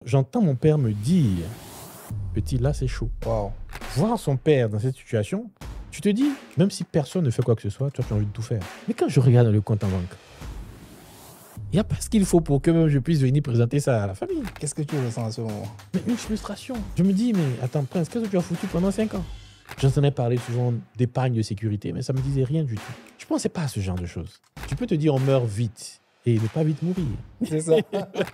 j'entends mon père me dire, petit, là, c'est chaud. Wow. Voir son père dans cette situation, tu te dis, même si personne ne fait quoi que ce soit, toi, tu as envie de tout faire. Mais quand je regarde le compte en banque, il n'y a pas ce qu'il faut pour que même je puisse venir présenter ça à la famille. Qu'est-ce que tu ressens à ce moment? Mais une frustration. Je me dis, mais attends, Prince, qu'est-ce que tu as foutu pendant 5 ans? J'entendais parler souvent d'épargne de sécurité, mais ça ne me disait rien du tout. Je ne pensais pas à ce genre de choses. Tu peux te dire, on meurt vite et ne pas vite mourir. C'est ça.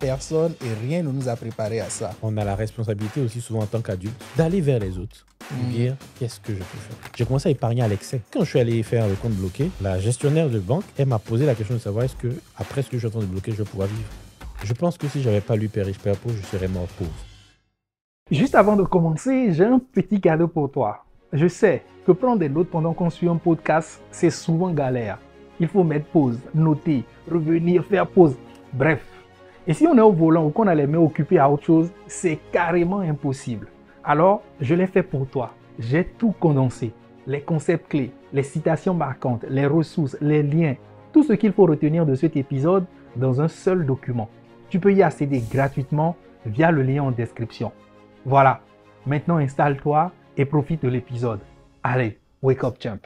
Personne et rien ne nous a préparé à ça. On a la responsabilité aussi souvent en tant qu'adulte d'aller vers les autres. Dire qu'est-ce que je peux faire. J'ai commencé à épargner à l'excès. Quand je suis allé faire le compte bloqué, la gestionnaire de banque, elle m'a posé la question de savoir est-ce que après ce que je suis en train de bloquer, je vais pouvoir vivre. Je pense que si j'avais pas lu Père riche, Père pauvre, je serais mort pauvre. Juste avant de commencer, j'ai un petit cadeau pour toi. Je sais que prendre des notes pendant qu'on suit un podcast, c'est souvent galère. Il faut mettre pause, noter, revenir, faire pause. Bref. Et si on est au volant ou qu'on a les mains occupées à autre chose, c'est carrément impossible. Alors, je l'ai fait pour toi. J'ai tout condensé. Les concepts clés, les citations marquantes, les ressources, les liens, tout ce qu'il faut retenir de cet épisode dans un seul document. Tu peux y accéder gratuitement via le lien en description. Voilà, maintenant installe-toi et profite de l'épisode. Allez, wake up champ.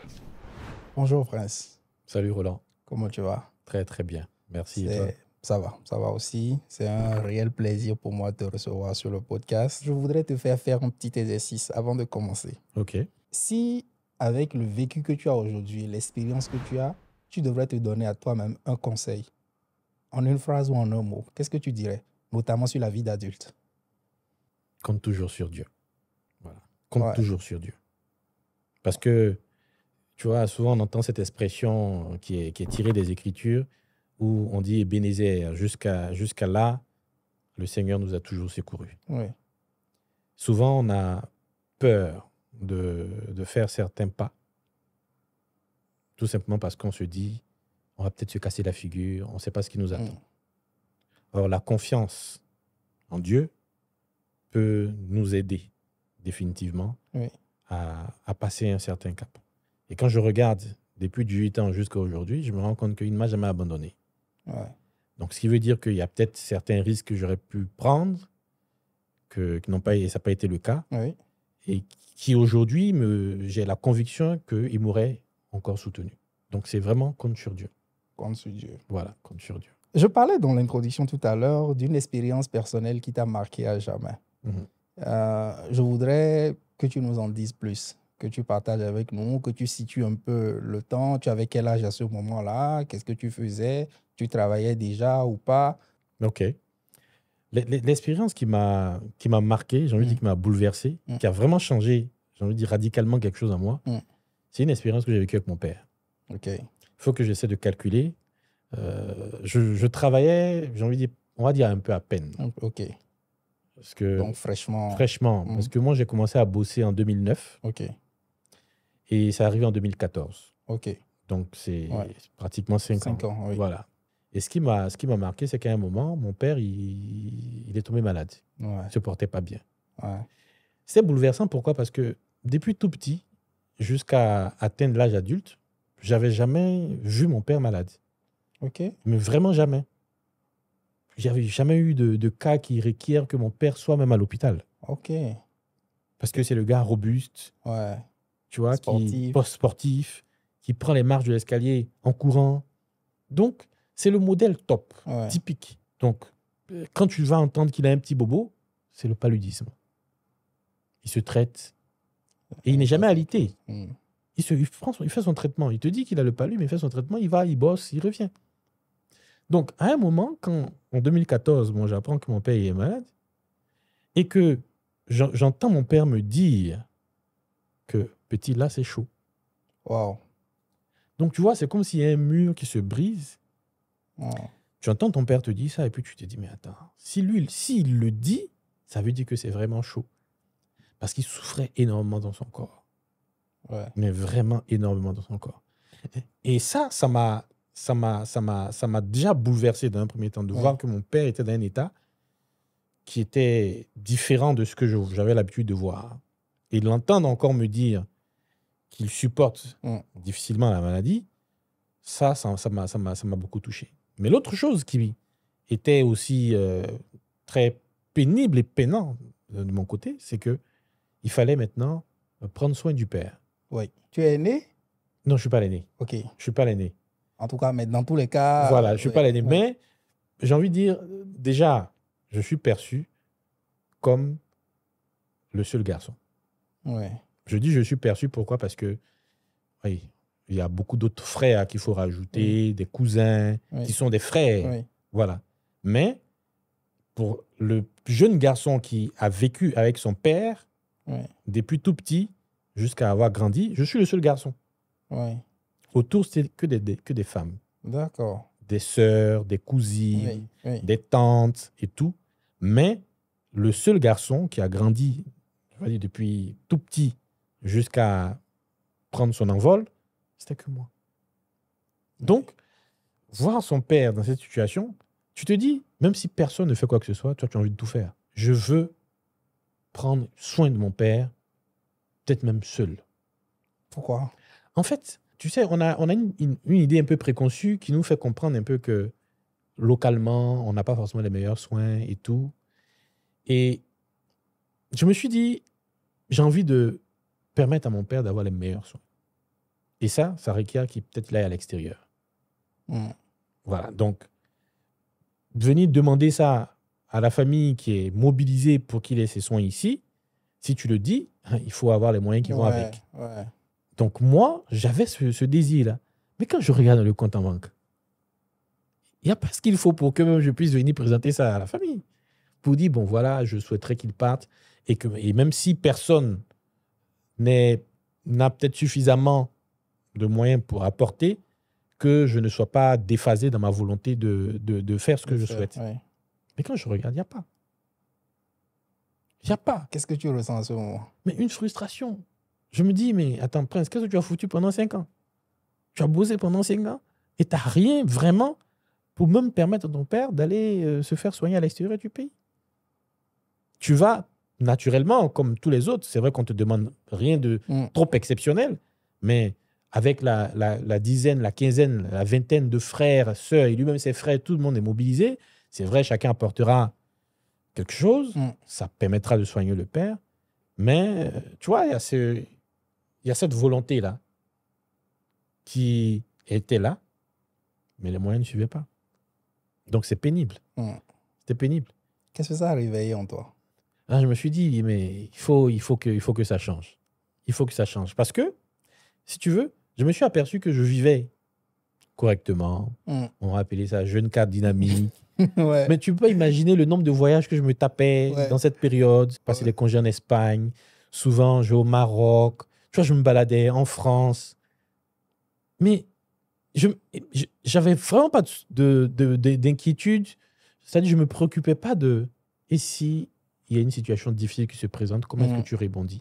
Bonjour Prince. Salut Roland. Comment tu vas? Très très bien. Merci. Et toi? Ça va aussi. C'est un réel plaisir pour moi de te recevoir sur le podcast. Je voudrais te faire un petit exercice avant de commencer. Ok. Si, avec le vécu que tu as aujourd'hui, l'expérience que tu as, tu devrais te donner à toi-même un conseil, en une phrase ou en un mot, qu'est-ce que tu dirais, notamment sur la vie d'adulte? Compte toujours sur Dieu. Voilà. Compte Ouais. toujours sur Dieu. Parce que, tu vois, souvent on entend cette expression qui est tirée des Écritures où on dit Ebenezer, jusqu'à là, le Seigneur nous a toujours secourus. Oui. Souvent, on a peur de faire certains pas, tout simplement parce qu'on se dit, on va peut-être se casser la figure, on ne sait pas ce qui nous attend. Or, la confiance en Dieu peut nous aider définitivement Oui. à passer un certain cap. Et quand je regarde depuis 18 ans jusqu'à aujourd'hui, je me rends compte qu'il ne m'a jamais abandonné. Ouais. Donc, ce qui veut dire qu'il y a peut-être certains risques que j'aurais pu prendre, ça n'a pas été le cas, Oui. et qui aujourd'hui, j'ai la conviction qu'il m'aurait encore soutenu. Donc, c'est vraiment compte sur Dieu. Compte sur Dieu. Voilà, compte sur Dieu. Je parlais dans l'introduction tout à l'heure d'une expérience personnelle qui t'a marqué à jamais. Je voudrais que tu nous en dises plus, que tu partages avec nous, que tu situes un peu le temps. Tu avais quel âge à ce moment-là? Qu'est-ce que tu faisais? Tu travaillais déjà ou pas? OK. L'expérience qui m'a marqué, j'ai envie de dire qui m'a bouleversé, qui a vraiment changé, j'ai envie de dire radicalement quelque chose en moi, c'est une expérience que j'ai vécue avec mon père. OK. Il faut que j'essaie de calculer. Je travaillais, j'ai envie de dire, on va dire un peu à peine. OK. Parce que, Donc, fraîchement. Parce que moi, j'ai commencé à bosser en 2009 OK. et ça arrivé en 2014. OK. Donc, c'est pratiquement 5 ans. 5 ans, oui. Voilà. Et ce qui m'a marqué, c'est qu'à un moment, mon père, il est tombé malade. Ouais. Il ne se portait pas bien. Ouais. C'est bouleversant. Pourquoi? Parce que depuis tout petit, jusqu'à atteindre l'âge adulte, j'avais jamais vu mon père malade. OK. Mais vraiment jamais. J'avais jamais eu de cas qui requièrent que mon père soit même à l'hôpital. OK. Parce que c'est le gars robuste, Ouais. tu vois, Sportif. sportif, qui prend les marches de l'escalier en courant. Donc, c'est le modèle top, typique. Donc, quand tu vas entendre qu'il a un petit bobo, c'est le paludisme. Il se traite et il n'est jamais alité. Il fait son traitement. Il te dit qu'il a le palu, mais il fait son traitement, il va, il bosse, il revient. Donc, à un moment, en 2014, moi, j'apprends que mon père est malade et que j'entends mon père me dire que, petit, là, c'est chaud. Wow. Donc, tu vois, c'est comme s'il y a un mur qui se brise. Tu entends ton père te dire ça et puis tu te dis, mais attends, s'il le dit, ça veut dire que c'est vraiment chaud. Parce qu'il souffrait énormément dans son corps. Ouais. Mais vraiment énormément dans son corps. Et ça m'a déjà bouleversé dans un premier temps de voir que mon père était dans un état qui était différent de ce que j'avais l'habitude de voir. Et de l'entendre encore me dire qu'il supporte difficilement la maladie, ça m'a beaucoup touché. Mais l'autre chose qui était aussi très pénible et peinant de mon côté, c'est que il fallait maintenant prendre soin du père. Oui. Tu es aîné? Non, je ne suis pas l'aîné. OK. Je ne suis pas l'aîné. En tout cas, mais dans tous les cas... Voilà, je ne suis pas l'aîné. Mais j'ai envie de dire, déjà, je suis perçu comme le seul garçon. Ouais. Je dis je suis perçu, pourquoi? Parce que, oui, il y a beaucoup d'autres frères qu'il faut rajouter, des cousins qui sont des frères. Oui. Voilà. Mais pour le jeune garçon qui a vécu avec son père, depuis tout petit jusqu'à avoir grandi, je suis le seul garçon. Oui. Autour, c'est que des femmes. D'accord. Des sœurs, des cousines, des tantes et tout. Mais le seul garçon qui a grandi, je vais dire, depuis tout petit jusqu'à prendre son envol, c'était que moi. Donc, voir son père dans cette situation, tu te dis, même si personne ne fait quoi que ce soit, toi, tu as envie de tout faire. Je veux prendre soin de mon père, peut-être même seul. Pourquoi? En fait, tu sais, on a une idée un peu préconçue qui nous fait comprendre un peu que localement, on n'a pas forcément les meilleurs soins et tout. Et je me suis dit, j'ai envie de permettre à mon père d'avoir les meilleurs soins. Et ça requiert qu'il peut-être aille à l'extérieur. Voilà, donc, venir demander ça à la famille qui est mobilisée pour qu'il ait ses soins ici, si tu le dis, il faut avoir les moyens qui vont avec. Ouais. Donc moi, j'avais ce désir-là. Mais quand je regarde le compte en banque, il n'y a pas ce qu'il faut pour que même je puisse venir présenter ça à la famille. Pour dire, bon voilà, je souhaiterais qu'il parte. Et même si personne n'a peut-être suffisamment de moyens pour apporter, que je ne sois pas déphasé dans ma volonté de faire ce que je souhaite. Ouais. Mais quand je regarde, il n'y a pas. Il n'y a pas. Qu'est-ce que tu ressens à ce moment? Mais une frustration. Je me dis, mais attends, Prince, qu'est-ce que tu as foutu pendant 5 ans? Tu as bossé pendant 5 ans et tu n'as rien vraiment pour même permettre à ton père d'aller se faire soigner à l'extérieur du pays. Tu vas naturellement, comme tous les autres, c'est vrai qu'on ne te demande rien de trop exceptionnel, mais avec la dizaine, la quinzaine, la vingtaine de frères, sœurs, et lui-même ses frères, tout le monde est mobilisé. C'est vrai, chacun apportera quelque chose. Ça permettra de soigner le père. Mais, tu vois, il y a cette volonté-là qui était là, mais les moyens ne suivaient pas. Donc, c'est pénible. C'était pénible. Qu'est-ce que ça a réveillé en toi? Là, je me suis dit, mais il faut que ça change. Il faut que ça change. Parce que, si tu veux, je me suis aperçu que je vivais correctement. On va appeler ça jeune cadre dynamique. Mais tu peux imaginer le nombre de voyages que je me tapais dans cette période. Passer les congés en Espagne. Souvent, je vais au Maroc. Tu vois, je me baladais en France. Mais j'avais vraiment pas d'inquiétude. C'est-à-dire, je ne me préoccupais pas de... Et si il y a une situation difficile qui se présente, comment est-ce que tu rebondis?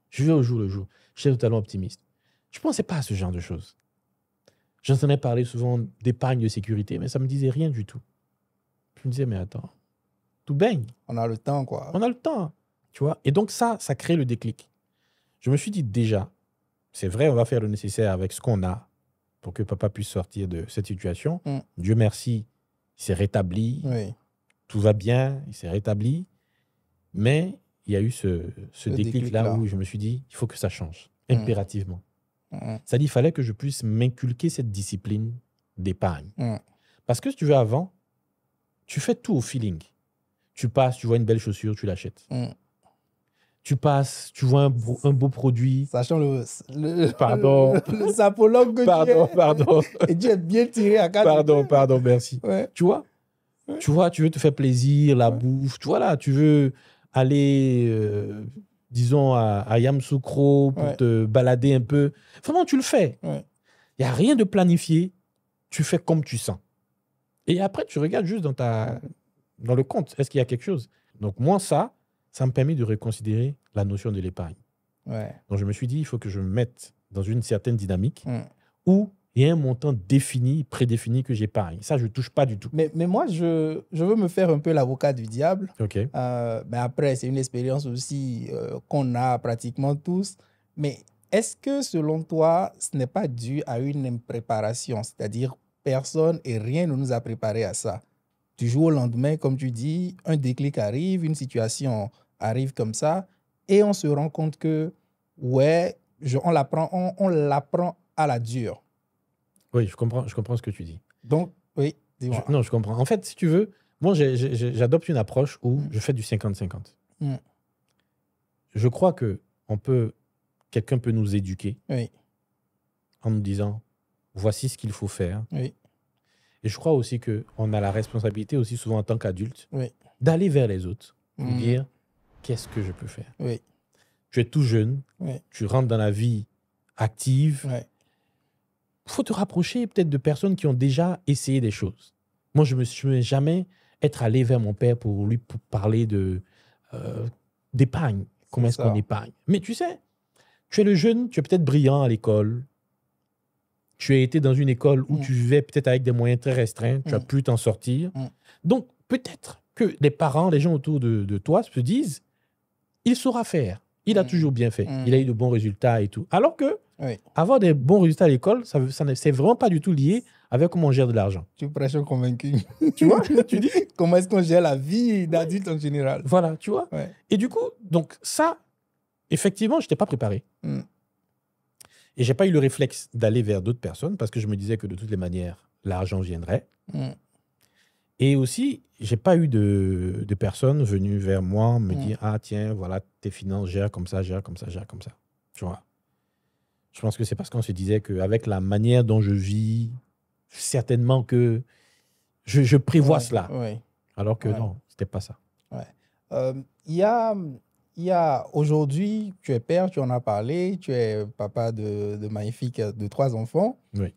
Je vais au jour le jour. Je suis totalement optimiste. Je ne pensais pas à ce genre de choses. J'entendais parler souvent d'épargne de sécurité, mais ça ne me disait rien du tout. Je me disais, mais attends, tout baigne. On a le temps, quoi. On a le temps, tu vois. Et donc ça crée le déclic. Je me suis dit déjà, c'est vrai, on va faire le nécessaire avec ce qu'on a pour que papa puisse sortir de cette situation. Dieu merci, il s'est rétabli. Tout va bien, il s'est rétabli. Mais il y a eu ce déclic-là où je me suis dit, il faut que ça change, impérativement. C'est-à-dire qu'il fallait que je puisse m'inculquer cette discipline d'épargne. Parce que si tu veux, avant, tu fais tout au feeling. Tu passes, tu vois une belle chaussure, tu l'achètes. Tu passes, tu vois un beau produit. Sachant le sapologue que pardon. Et tu es bien tiré à quatre. Pardon, merci. Tu vois, tu veux te faire plaisir, la bouffe. Tu vois là, tu veux aller... disons, à Yamoussoukro pour te balader un peu. Vraiment, tu le fais. Il n'y a rien de planifié. Tu fais comme tu sens. Et après, tu regardes juste dans le compte. Est-ce qu'il y a quelque chose? Donc, moi, ça me permet de reconsidérer la notion de l'épargne. Donc, je me suis dit, il faut que je me mette dans une certaine dynamique où il y a un montant défini, prédéfini que j'épargne. Ça, je ne touche pas du tout. Mais moi, je veux me faire un peu l'avocat du diable. Mais après, c'est une expérience aussi qu'on a pratiquement tous. Mais est-ce que, selon toi, ce n'est pas dû à une impréparation? C'est-à-dire, personne et rien ne nous a préparé à ça. du jour au lendemain, comme tu dis, un déclic arrive, une situation arrive comme ça, et on se rend compte que, ouais, on l'apprend à la dure. Oui, je comprends ce que tu dis. Donc, oui, dis-moi. Non, je comprends. En fait, si tu veux, moi, j'adopte une approche où je fais du 50-50. Je crois que quelqu'un peut nous éduquer en nous disant, voici ce qu'il faut faire. Oui. Et je crois aussi qu'on a la responsabilité aussi souvent en tant qu'adulte d'aller vers les autres pour dire, qu'est-ce que je peux faire? Oui. Tu es tout jeune, tu rentres dans la vie active. Il faut te rapprocher peut-être de personnes qui ont déjà essayé des choses. Moi, je ne me suis jamais être allé vers mon père pour lui parler d'épargne. Comment est-ce qu'on épargne? Mais tu sais, tu es le jeune, tu es peut-être brillant à l'école. Tu as été dans une école où tu vivais peut-être avec des moyens très restreints. Tu as pu t'en sortir. Donc, peut-être que les parents, les gens autour de toi se disent, il saura faire. Il a toujours bien fait. Il a eu de bons résultats et tout. Alors que avoir des bons résultats à l'école, c'est vraiment pas du tout lié avec comment on gère de l'argent. Tu prêches un convaincu. Tu vois? Tu dis comment est-ce qu'on gère la vie d'adulte en général? Voilà, tu vois? Et du coup, donc ça, effectivement, je n'étais pas préparé. Et je n'ai pas eu le réflexe d'aller vers d'autres personnes parce que je me disais que de toutes les manières, l'argent viendrait. Et aussi, je n'ai pas eu de personnes venues vers moi me dire « Ah, tiens, voilà, tes finances, gère comme ça, gère comme ça, gère comme ça. » Tu vois? Je pense que c'est parce qu'on se disait qu'avec la manière dont je vis, certainement que je prévois cela. Alors que non, ce n'était pas ça. Il y a aujourd'hui, tu es père, tu en as parlé, tu es papa de magnifiques, de 3 enfants. Oui.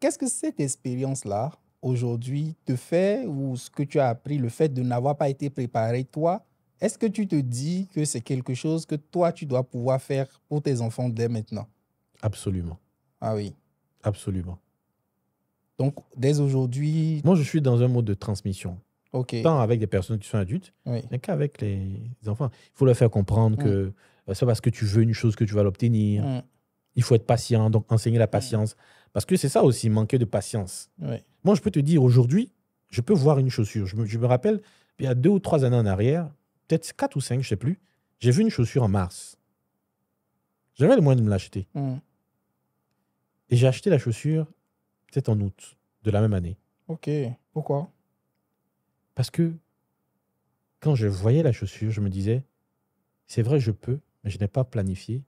Qu'est-ce que cette expérience-là, aujourd'hui, te fait, ou ce que tu as appris, le fait de n'avoir pas été préparé, toi, est-ce que tu te dis que c'est quelque chose que toi, tu dois pouvoir faire pour tes enfants dès maintenant? Absolument. Ah oui. Absolument. Donc, dès aujourd'hui... Moi, je suis dans un mode de transmission. Okay. Tant avec des personnes qui sont adultes, mais qu'avec les enfants. Il faut leur faire comprendre que c'est parce que tu veux une chose que tu vas l'obtenir. Il faut être patient, donc enseigner la patience. Parce que c'est ça aussi, manquer de patience. Moi, je peux te dire, aujourd'hui, je peux voir une chaussure. Je me rappelle, il y a 2 ou 3 années en arrière, peut-être 4 ou 5, je ne sais plus, j'ai vu une chaussure en mars. J'avais le moyen de me l'acheter. Et j'ai acheté la chaussure peut-être en août de la même année. Ok. Pourquoi? Parce que quand je voyais la chaussure, je me disais, c'est vrai, je peux, mais je n'ai pas planifié.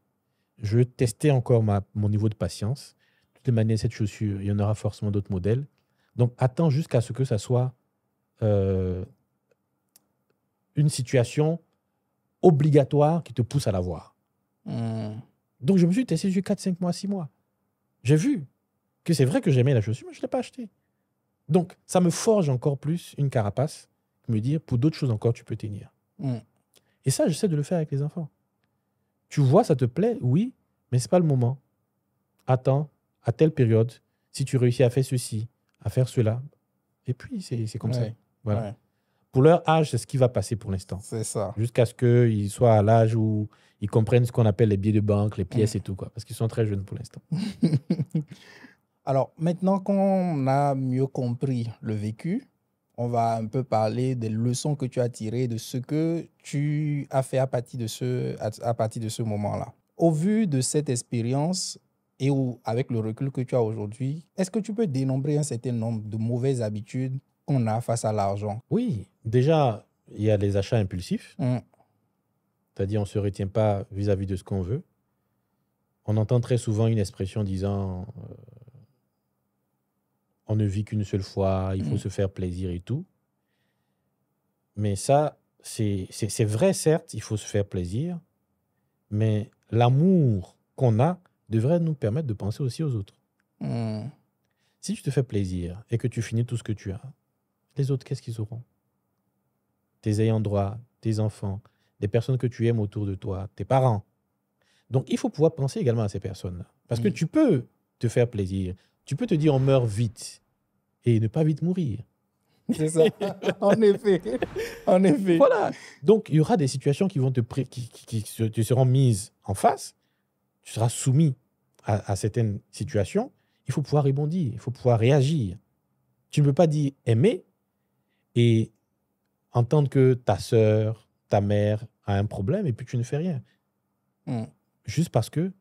Je veux tester encore mon niveau de patience. De toutes les manières, cette chaussure, il y en aura forcément d'autres modèles. Donc, attends jusqu'à ce que ça soit une situation obligatoire qui te pousse à l'avoir. Donc, je me suis testé sur 4, 5 mois, 6 mois. J'ai vu que c'est vrai que j'aimais la chaussure, mais je ne l'ai pas achetée. Donc, ça me forge encore plus une carapace, me dire, pour d'autres choses encore, tu peux tenir. Et ça, j'essaie de le faire avec les enfants. Tu vois, ça te plaît, oui, mais ce n'est pas le moment. Attends, à telle période, si tu réussis à faire ceci, à faire cela, et puis c'est comme ça. Voilà. Pour leur âge, c'est ce qui va passer pour l'instant. C'est ça. Jusqu'à ce qu'ils soient à l'âge où ils comprennent ce qu'on appelle les billets de banque, les pièces et tout, quoi, parce qu'ils sont très jeunes pour l'instant. Alors, maintenant qu'on a mieux compris le vécu, on va un peu parler des leçons que tu as tirées, de ce que tu as fait à partir de ce moment-là. Au vu de cette expérience et avec le recul que tu as aujourd'hui, est-ce que tu peux dénombrer un certain nombre de mauvaises habitudes qu'on a face à l'argent? Oui, déjà, il y a les achats impulsifs. C'est-à-dire, on ne se retient pas vis-à-vis de ce qu'on veut. On entend très souvent une expression disant on ne vit qu'une seule fois, il faut se faire plaisir et tout. Mais ça, c'est vrai, certes, il faut se faire plaisir, mais l'amour qu'on a devrait nous permettre de penser aussi aux autres. Si tu te fais plaisir et que tu finis tout ce que tu as, les autres, qu'est-ce qu'ils auront? Tes ayants droit, tes enfants, des personnes que tu aimes autour de toi, tes parents. Donc, il faut pouvoir penser également à ces personnes-là. Parce que tu peux te faire plaisir. Tu peux te dire, on meurt vite et ne pas vite mourir. C'est ça, en effet. En effet. Voilà. Donc, il y aura des situations qui vont qui te seront mises en face. Tu seras soumis à certaines situations. Il faut pouvoir rebondir. Il faut pouvoir réagir. Tu ne peux pas dire aimer et entendre que ta sœur, ta mère a un problème et puis tu ne fais rien. Juste parce que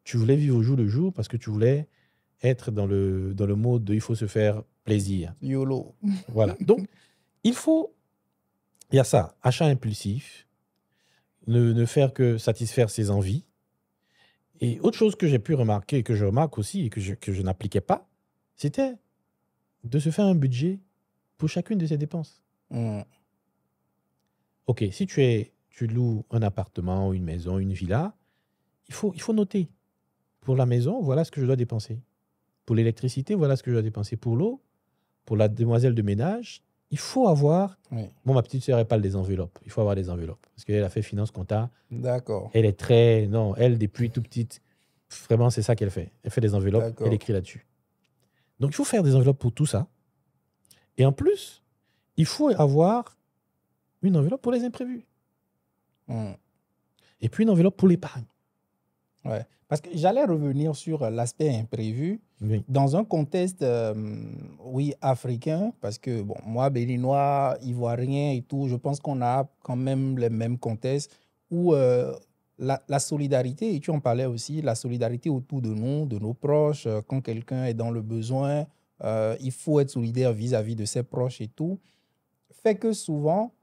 tu voulais vivre au jour le jour, parce que tu voulais être dans le mode de il faut se faire plaisir. YOLO. Voilà. Donc, il y a ça, achat impulsif, ne faire que satisfaire ses envies. Et autre chose que j'ai pu remarquer, que je remarque aussi et que je n'appliquais pas, c'était de se faire un budget pour chacune de ses dépenses. Ok, si tu loues un appartement, une maison, une villa, il faut noter. Pour la maison, voilà ce que je dois dépenser. Pour l'électricité, voilà ce que je dois dépenser. Pour l'eau, pour la demoiselle de ménage, il faut avoir... Oui. Bon, ma petite sœur, elle parle des enveloppes. Il faut avoir des enveloppes. Parce qu'elle a fait finance compta. D'accord. Elle est très... Non, elle, depuis tout petite, vraiment, c'est ça qu'elle fait. Elle fait des enveloppes, elle écrit là-dessus. Donc, il faut faire des enveloppes pour tout ça. Et en plus, il faut avoir une enveloppe pour les imprévus. Et puis, une enveloppe pour l'épargne. Ouais. Parce que j'allais revenir sur l'aspect imprévu. Oui. Dans un contexte, africain, parce que bon, moi, béninois, ivoirien et tout, je pense qu'on a quand même les mêmes contextes où la solidarité, et tu en parlais aussi, la solidarité autour de nous, de nos proches, quand quelqu'un est dans le besoin, il faut être solidaire vis-à-vis de ses proches et tout, fait que souvent,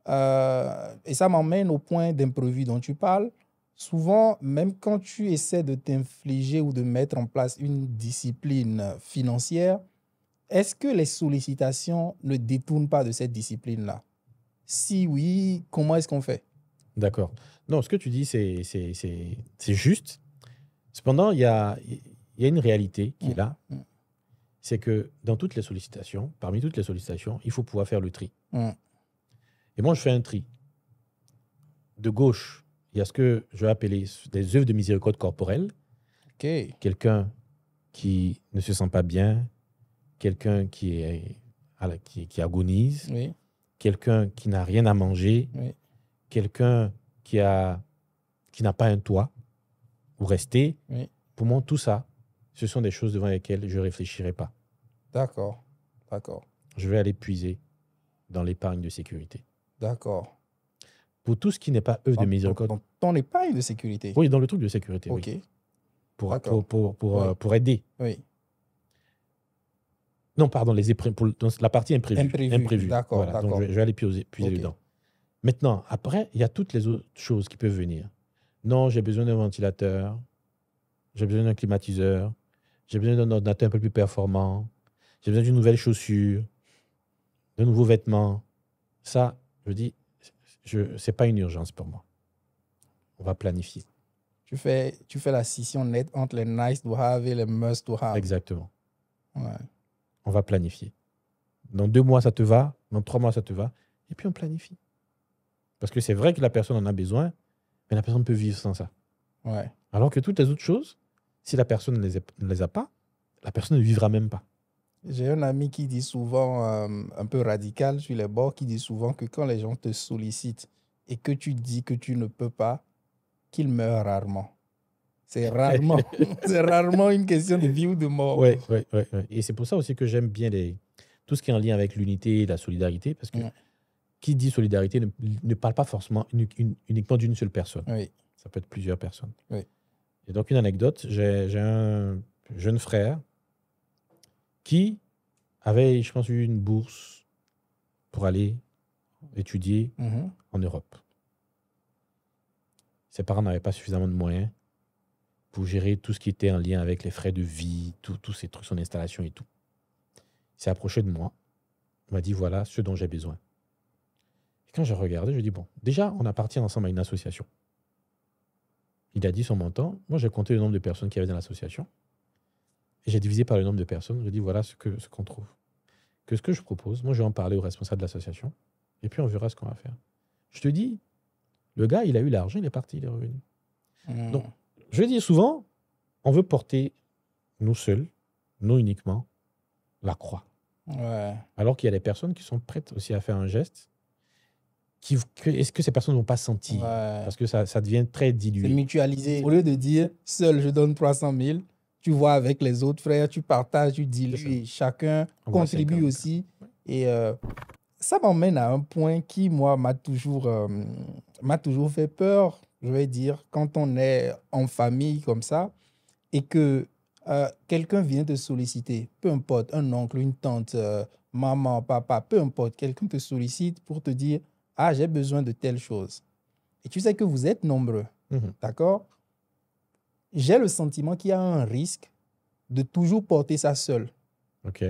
et ça m'emmène au point d'imprévu dont tu parles, souvent, même quand tu essaies de t'infliger ou de mettre en place une discipline financière, est-ce que les sollicitations ne détournent pas de cette discipline-là? Si oui, comment est-ce qu'on fait? D'accord. Non, ce que tu dis, c'est juste. Cependant, il y a une réalité qui est là. C'est que dans toutes les sollicitations, parmi toutes les sollicitations, il faut pouvoir faire le tri. Et moi, je fais un tri. De gauche, il y a ce que je vais appeler des œuvres de miséricorde corporelle. Okay. Quelqu'un qui ne se sent pas bien, quelqu'un qui agonise, oui. Quelqu'un qui n'a rien à manger, oui. Quelqu'un qui n'a pas un toit où rester. Oui. Pour moi, tout ça, ce sont des choses devant lesquelles je ne réfléchirai pas. D'accord. Je vais aller puiser dans l'épargne de sécurité. D'accord. Pour tout ce qui n'est pas œuvre de miséricorde. Dans ton épargne de sécurité? Oui, dans le truc de sécurité. Ok. Oui. Oui. Pour aider. Oui. Non, pardon, dans la partie imprévue. D'accord. Voilà, donc je vais aller puiser dedans. Maintenant, après, il y a toutes les autres choses qui peuvent venir. Non, j'ai besoin d'un ventilateur, j'ai besoin d'un climatiseur, j'ai besoin d'un ordinateur un peu plus performant, j'ai besoin d'une nouvelle chaussure, de nouveaux vêtements. Ça, je dis, ce n'est pas une urgence pour moi. On va planifier. Tu fais la scission nette entre les nice to have et les must to have. Exactement. Ouais. On va planifier. Dans 2 mois, ça te va. Dans 3 mois, ça te va. Et puis, on planifie. Parce que c'est vrai que la personne en a besoin, mais la personne peut vivre sans ça. Ouais. Alors que toutes les autres choses, si la personne ne les a pas, la personne ne vivra même pas. J'ai un ami qui dit souvent, un peu radical sur les bords, qui dit souvent que quand les gens te sollicitent et que tu dis que tu ne peux pas, qu'ils meurent rarement. C'est rarement une question de vie ou de mort. Oui. Et c'est pour ça aussi que j'aime bien tout ce qui est en lien avec l'unité et la solidarité, parce que qui dit solidarité ne parle pas forcément uniquement d'une seule personne. Oui. Ça peut être plusieurs personnes. Oui. Et donc, une anecdote, j'ai un jeune frère qui avait, je pense, eu une bourse pour aller étudier en Europe. Ses parents n'avaient pas suffisamment de moyens pour gérer tout ce qui était en lien avec les frais de vie, tous ces trucs, son installation et tout. Il s'est approché de moi. Il m'a dit, voilà ce dont j'ai besoin. Et quand j'ai regardé, je dis, bon, déjà, on appartient ensemble à une association. Il a dit son montant. Moi, j'ai compté le nombre de personnes qui avaient dans l'association. Et j'ai divisé par le nombre de personnes. Je dis, voilà ce qu'on trouve. Ce que je propose, moi, je vais en parler au responsable de l'association. Et puis, on verra ce qu'on va faire. Je te dis, le gars, il a eu l'argent, il est parti, il est revenu. Donc, je dis souvent, on veut porter, nous seuls, nous uniquement, la croix. Ouais. Alors qu'il y a des personnes qui sont prêtes aussi à faire un geste. Est-ce que ces personnes ne vont pas sentir? Parce que ça devient très dilué. C'est mutualisé. Au lieu de dire, seul, je donne 300 000, tu vois avec les autres frères, tu partages, tu dilues, et chacun contribue aussi. Et ça m'emmène à un point qui, moi, m'a toujours fait peur, je vais dire, quand on est en famille comme ça et que quelqu'un vient te solliciter, peu importe, un oncle, une tante, maman, papa, peu importe, quelqu'un te sollicite pour te dire « Ah, j'ai besoin de telle chose ». Et tu sais que vous êtes nombreux, d'accord? J'ai le sentiment qu'il y a un risque de toujours porter ça seul. OK.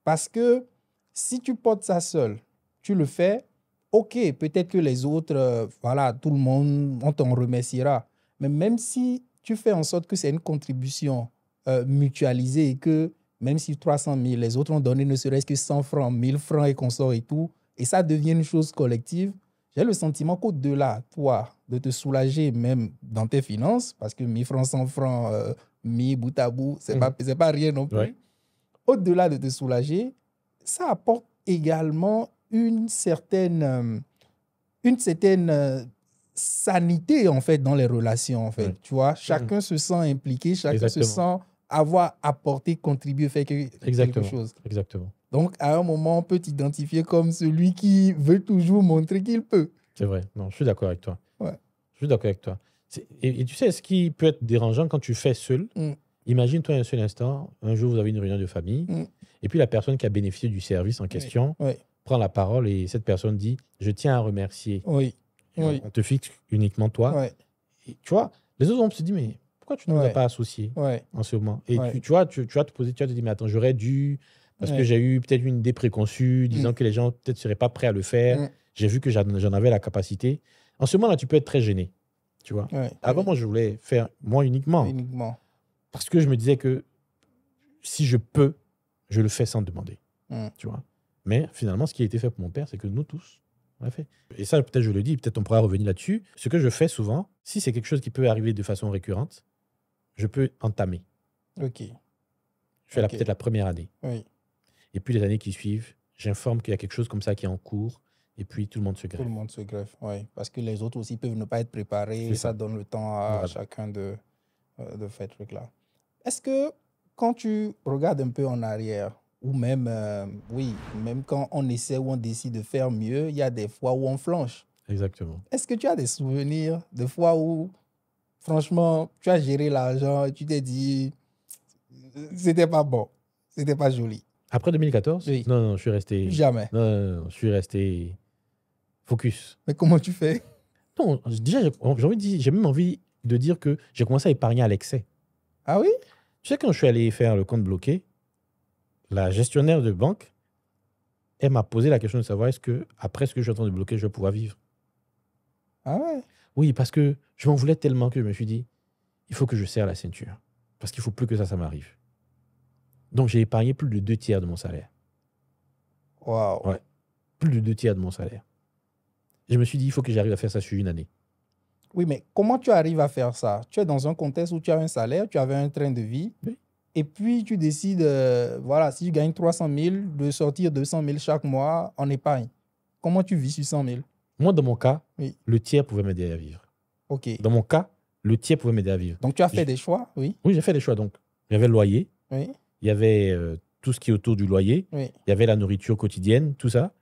Parce que si tu portes ça seul, tu le fais, ok, peut-être que les autres, voilà, tout le monde, on t'en remerciera. Mais même si tu fais en sorte que c'est une contribution mutualisée et que même si 300 000, les autres ont donné ne serait-ce que 100 francs, 1000 francs et qu'on sort et tout, et ça devient une chose collective, j'ai le sentiment qu'au-delà, toi, de te soulager même dans tes finances, parce que 1000 francs, 100 francs, mis bout à bout, c'est pas rien non plus. Ouais. Au-delà de te soulager, ça apporte également une certaine sanité, en fait, dans les relations, en fait. Tu vois, chacun se sent impliqué, chacun se sent avoir apporté, contribué, fait quelque chose. Exactement. Donc, à un moment, on peut t'identifier comme celui qui veut toujours montrer qu'il peut. C'est vrai. Non, je suis d'accord avec toi. Ouais. Je suis d'accord avec toi. Et tu sais, ce qui peut être dérangeant quand tu fais seul, imagine-toi un seul instant, un jour, vous avez une réunion de famille, et puis la personne qui a bénéficié du service en question prend la parole et cette personne dit « Je tiens à remercier ». On te fixe uniquement toi. Et, tu vois, les autres vont se dire « Mais pourquoi tu ne nous as pas associés en ce moment ?» Et tu vas te poser, tu vas te dire « Mais attends, j'aurais dû… » Parce que j'ai eu peut-être une idée préconçue, disant que les gens peut-être ne seraient pas prêts à le faire. J'ai vu que j'en avais la capacité. En ce moment-là, tu peux être très gêné. Tu vois. Avant, moi, je voulais faire moi uniquement. Parce que je me disais que si je peux, je le fais sans demander. Tu vois. Mais finalement, ce qui a été fait pour mon père, c'est que nous tous, on l'a fait. Et ça, peut-être je le dis, peut-être on pourra revenir là-dessus. Ce que je fais souvent, si c'est quelque chose qui peut arriver de façon récurrente, je peux entamer. OK. Je fais peut-être la première année. Et puis les années qui suivent, j'informe qu'il y a quelque chose comme ça qui est en cours. Et puis tout le monde se greffe. Tout le monde se greffe, oui. Parce que les autres aussi peuvent ne pas être préparés. Et ça donne le temps à chacun de faire ce truc-là. Est-ce que quand tu regardes un peu en arrière, ou même, même quand on essaie ou on décide de faire mieux, il y a des fois où on flanche. Exactement. Est-ce que tu as des souvenirs de fois où, franchement, tu as géré l'argent et tu t'es dit, c'était pas bon, c'était pas joli? Après 2014 ? Oui. Non, je suis resté… Jamais. Non, je suis resté focus. Mais comment tu fais? Non, déjà, j'ai même envie de dire que j'ai commencé à épargner à l'excès. Ah oui? Tu sais, quand je suis allé faire le compte bloqué, la gestionnaire de banque, elle m'a posé la question de savoir est-ce que, après ce que je suis en train de bloquer, je vais pouvoir vivre. Ah ouais? Oui, parce que je m'en voulais tellement que je me suis dit, il faut que je serre la ceinture. Parce qu'il ne faut plus que ça m'arrive. Donc, j'ai épargné plus de 2/3 de mon salaire. Waouh. Ouais. Plus de 2/3 de mon salaire. Et je me suis dit, il faut que j'arrive à faire ça sur une année. Oui, mais comment tu arrives à faire ça? Tu es dans un contexte où tu as un salaire, tu avais un train de vie, et puis tu décides, voilà, si tu gagnes 300 000, de sortir 200 000 chaque mois en épargne. Comment tu vis sur 100 000? Moi, dans mon cas, le tiers pouvait m'aider à vivre. OK. Dans mon cas, le tiers pouvait m'aider à vivre. Donc, tu as fait des choix, oui? Oui, j'ai fait des choix. Donc, il y avait le loyer, il y avait tout ce qui est autour du loyer, il y avait la nourriture quotidienne, tout ça.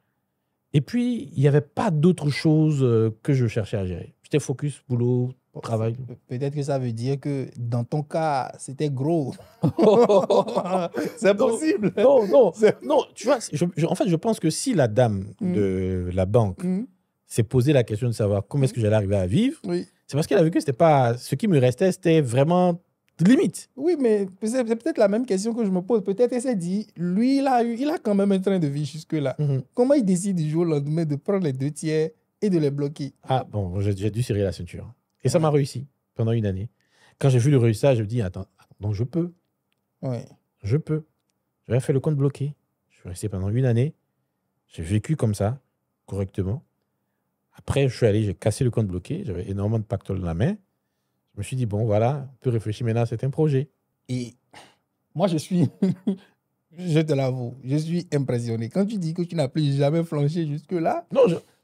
Et puis, il n'y avait pas d'autre chose que je cherchais à gérer. J'étais focus, boulot, travail. Peut-être que ça veut dire que dans ton cas, c'était gros. C'est possible. Non, tu vois, en fait, je pense que si la dame de la banque s'est posé la question de savoir comment est-ce que j'allais arriver à vivre, c'est parce qu'elle a vu que c'était pas, ce qui me restait, c'était vraiment limite. Oui, mais c'est peut-être la même question que je me pose. Peut-être elle s'est dit, lui, il a quand même un train de vie jusque-là. Comment il décide du jour au lendemain de prendre les 2/3 et de les bloquer? Ah bon, j'ai dû serrer la ceinture. Et ça m'a réussi pendant une année. Quand j'ai vu le résultat, je me dis, attends, donc je peux. Je peux. J'avais fait le compte bloqué. Je suis resté pendant une année. J'ai vécu comme ça, correctement. Après, je suis allé, j'ai cassé le compte bloqué. J'avais énormément de pactole dans la main. Je me suis dit, bon, voilà, on peut réfléchir maintenant à certains projets. Et moi, je te l'avoue, je suis impressionné. Quand tu dis que tu n'as plus jamais flanché jusque-là, non,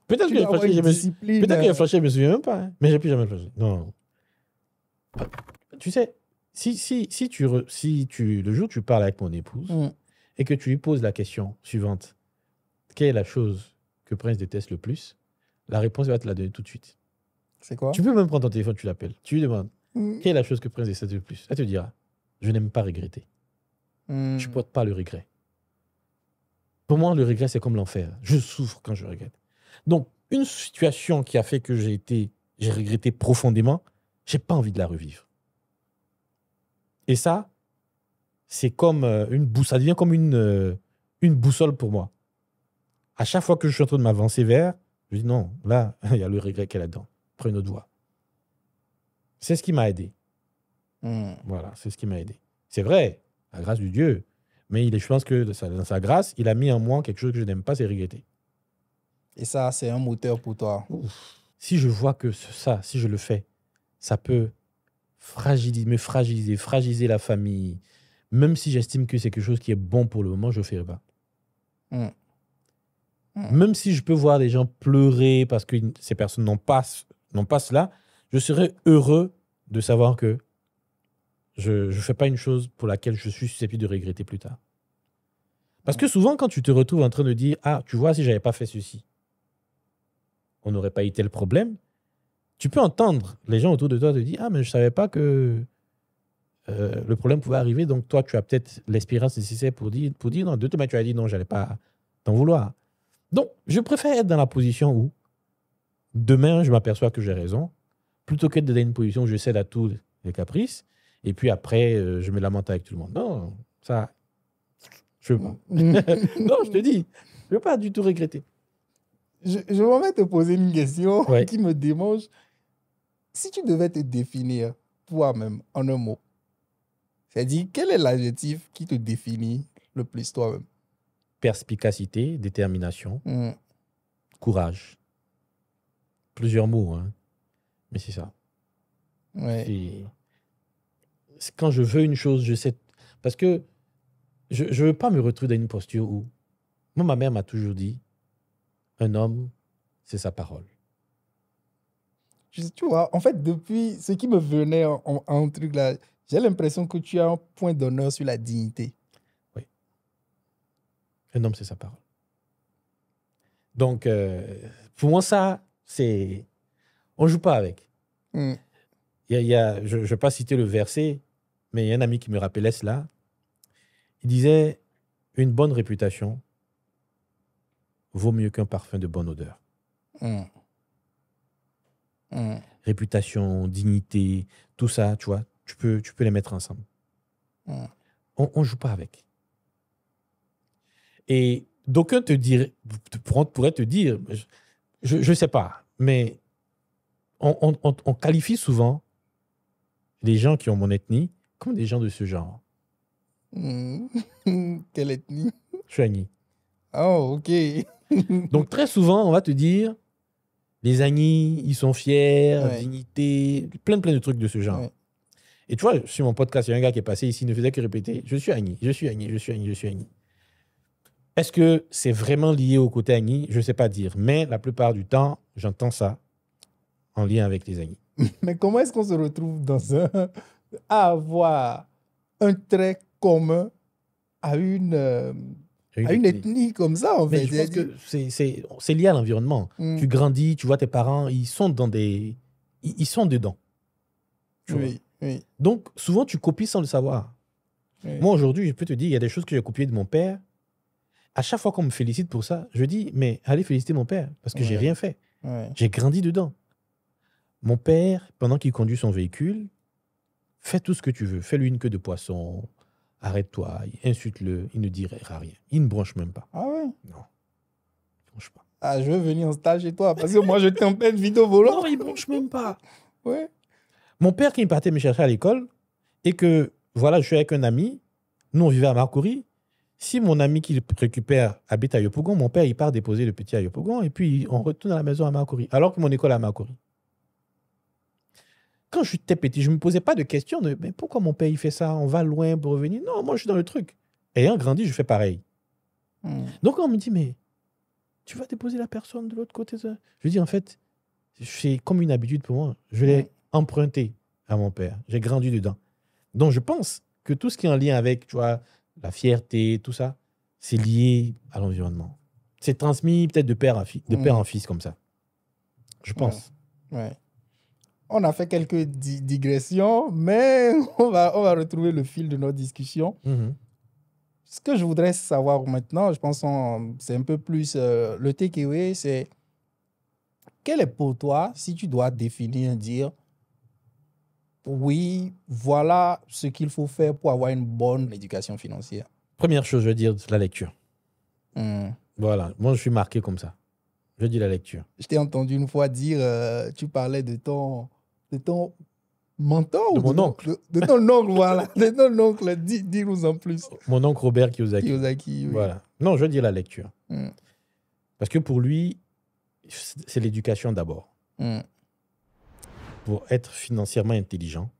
peut-être que j'ai flanché, je me souviens même pas. Hein, mais j'ai plus jamais flanché. Non. Tu sais, si le jour où tu parles avec mon épouse et que tu lui poses la question suivante, quelle est la chose que Prince déteste le plus, la réponse va te la donner tout de suite. C'est quoi? Tu peux même prendre ton téléphone, tu l'appelles. Tu lui demandes quelle est la chose que Prince déteste le plus. Elle te dira, je n'aime pas regretter. Je ne supporte pas le regret. Pour moi, le regret, c'est comme l'enfer. Je souffre quand je regrette. Donc, une situation qui a fait que j'ai regretté profondément, je n'ai pas envie de la revivre. Et ça, c'est comme ça devient comme une boussole pour moi. À chaque fois que je suis en train de m'avancer vers, je dis non, là, il y a le regret qu'elle a dedans. Prends une autre voie. C'est ce qui m'a aidé. Voilà, c'est ce qui m'a aidé. C'est vrai, la grâce du Dieu. Mais je pense que dans sa grâce, il a mis en moi quelque chose que je n'aime pas, c'est regretter. Et ça, c'est un moteur pour toi. Si je vois que ça, si je le fais, ça peut fragiliser la famille. Même si j'estime que c'est quelque chose qui est bon pour le moment, je ne le ferai pas. Même si je peux voir des gens pleurer parce que ces personnes n'ont pas cela, je serais heureux de savoir que je ne fais pas une chose pour laquelle je suis susceptible de regretter plus tard. Parce que souvent, quand tu te retrouves en train de dire « Ah, tu vois, si je n'avais pas fait ceci, on n'aurait pas eu tel problème », tu peux entendre les gens autour de toi te dire « Ah, mais je ne savais pas que le problème pouvait arriver. » Donc, toi, tu as peut-être l'expérience nécessaire pour dire non, de toi, tu as dit non, je n'allais pas t'en vouloir. Donc, je préfère être dans la position où demain, je m'aperçois que j'ai raison, plutôt qu'être dans une position où je cède à tous les caprices, et puis après, je me lamente avec tout le monde. Non, ça, je veux pas. Non, je te dis, je ne veux pas du tout regretter. Je vais te poser une question qui me démange. Si tu devais te définir toi-même en un mot, c'est-à-dire, quel est l'adjectif qui te définit le plus toi-même? Perspicacité, détermination, courage. Plusieurs mots, hein. Mais c'est ça. Ouais. C'est quand je veux une chose, je sais... Parce que je ne veux pas me retrouver dans une posture où... Moi, ma mère m'a toujours dit, un homme, c'est sa parole. Tu vois, en fait, depuis ce qui me venait en truc là, j'ai l'impression que tu as un point d'honneur sur la dignité. Oui. Un homme, c'est sa parole. Donc, pour moi, ça, c'est... On ne joue pas avec. Je ne vais pas citer le verset, mais il y a un ami qui me rappelait cela. Il disait, une bonne réputation vaut mieux qu'un parfum de bonne odeur. Réputation, dignité, tout ça, tu vois, tu peux les mettre ensemble. On ne joue pas avec. Et d'aucuns pourraient te dire, je ne sais pas, mais on qualifie souvent les gens qui ont mon ethnie comme des gens de ce genre. Quelle ethnie? Je suis Agni. Oh, ok. Donc, très souvent, on va te dire, les Agni, ils sont fiers, dignité, plein de trucs de ce genre. Et tu vois, sur mon podcast, il y a un gars qui est passé ici, il ne faisait que répéter, je suis Agni, je suis Agni, je suis Agni, je suis Agni. Est-ce que c'est vraiment lié au côté Agni? Je ne sais pas dire. Mais la plupart du temps, j'entends ça en lien avec les Agni. Mais comment est-ce qu'on se retrouve à avoir un trait commun à une ethnie comme ça, en fait? Mais je pense que c'est lié à l'environnement. Tu grandis, tu vois tes parents, ils sont ils sont dedans. Oui. Donc, souvent, tu copies sans le savoir. Oui. Moi, aujourd'hui, je peux te dire, il y a des choses que j'ai copiées de mon père. À chaque fois qu'on me félicite pour ça, je dis, mais allez féliciter mon père, parce que j'ai rien fait. J'ai grandi dedans. Mon père, pendant qu'il conduit son véhicule, fais tout ce que tu veux. Fais-lui une queue de poisson, arrête-toi, insulte-le, il ne dira rien. Il ne bronche même pas. Ah ouais? Non, il ne bronche pas. Ah, je veux venir en stage chez toi, parce que moi, je t'empêche vite au volant. Non, il ne bronche même pas. Ouais. Mon père, qui partait me chercher à l'école, et que, voilà, je suis avec un ami, nous, on vivait à Marcory. Si mon ami qui le récupère habite à Yopougon, mon père, il part déposer le petit à Yopougon, et puis on retourne à la maison à Marcory, alors que mon école est à Marcory. Quand j'étais petit, je ne me posais pas de questions de mais pourquoi mon père il fait ça? On va loin pour revenir. Non, moi, je suis dans le truc. Ayant grandi, je fais pareil. Donc, on me dit, mais tu vas déposer la personne de l'autre côté? Ça? Je dis, en fait, c'est comme une habitude pour moi. Je l'ai emprunté à mon père. J'ai grandi dedans. Donc, je pense que tout ce qui est en lien avec, tu vois, la fierté, tout ça, c'est lié à l'environnement. C'est transmis peut-être de père en fils comme ça. Je pense. Ouais. On a fait quelques digressions, mais on va retrouver le fil de notre discussion. Ce que je voudrais savoir maintenant, je pense que c'est un peu plus le takeaway, c'est quel est pour toi, si tu dois définir, dire oui, voilà ce qu'il faut faire pour avoir une bonne éducation financière. Première chose, je veux dire, c'est la lecture. Voilà, moi je suis marqué comme ça. Je dis la lecture. Je t'ai entendu une fois dire, tu parlais de ton mentor de mon oncle. De ton oncle, voilà. De ton oncle, dis-nous en plus. Mon oncle Robert Kiyosaki. Kiyosaki, oui. Voilà. Non, je veux dire la lecture. Parce que pour lui, c'est l'éducation d'abord. Pour être financièrement intelligent,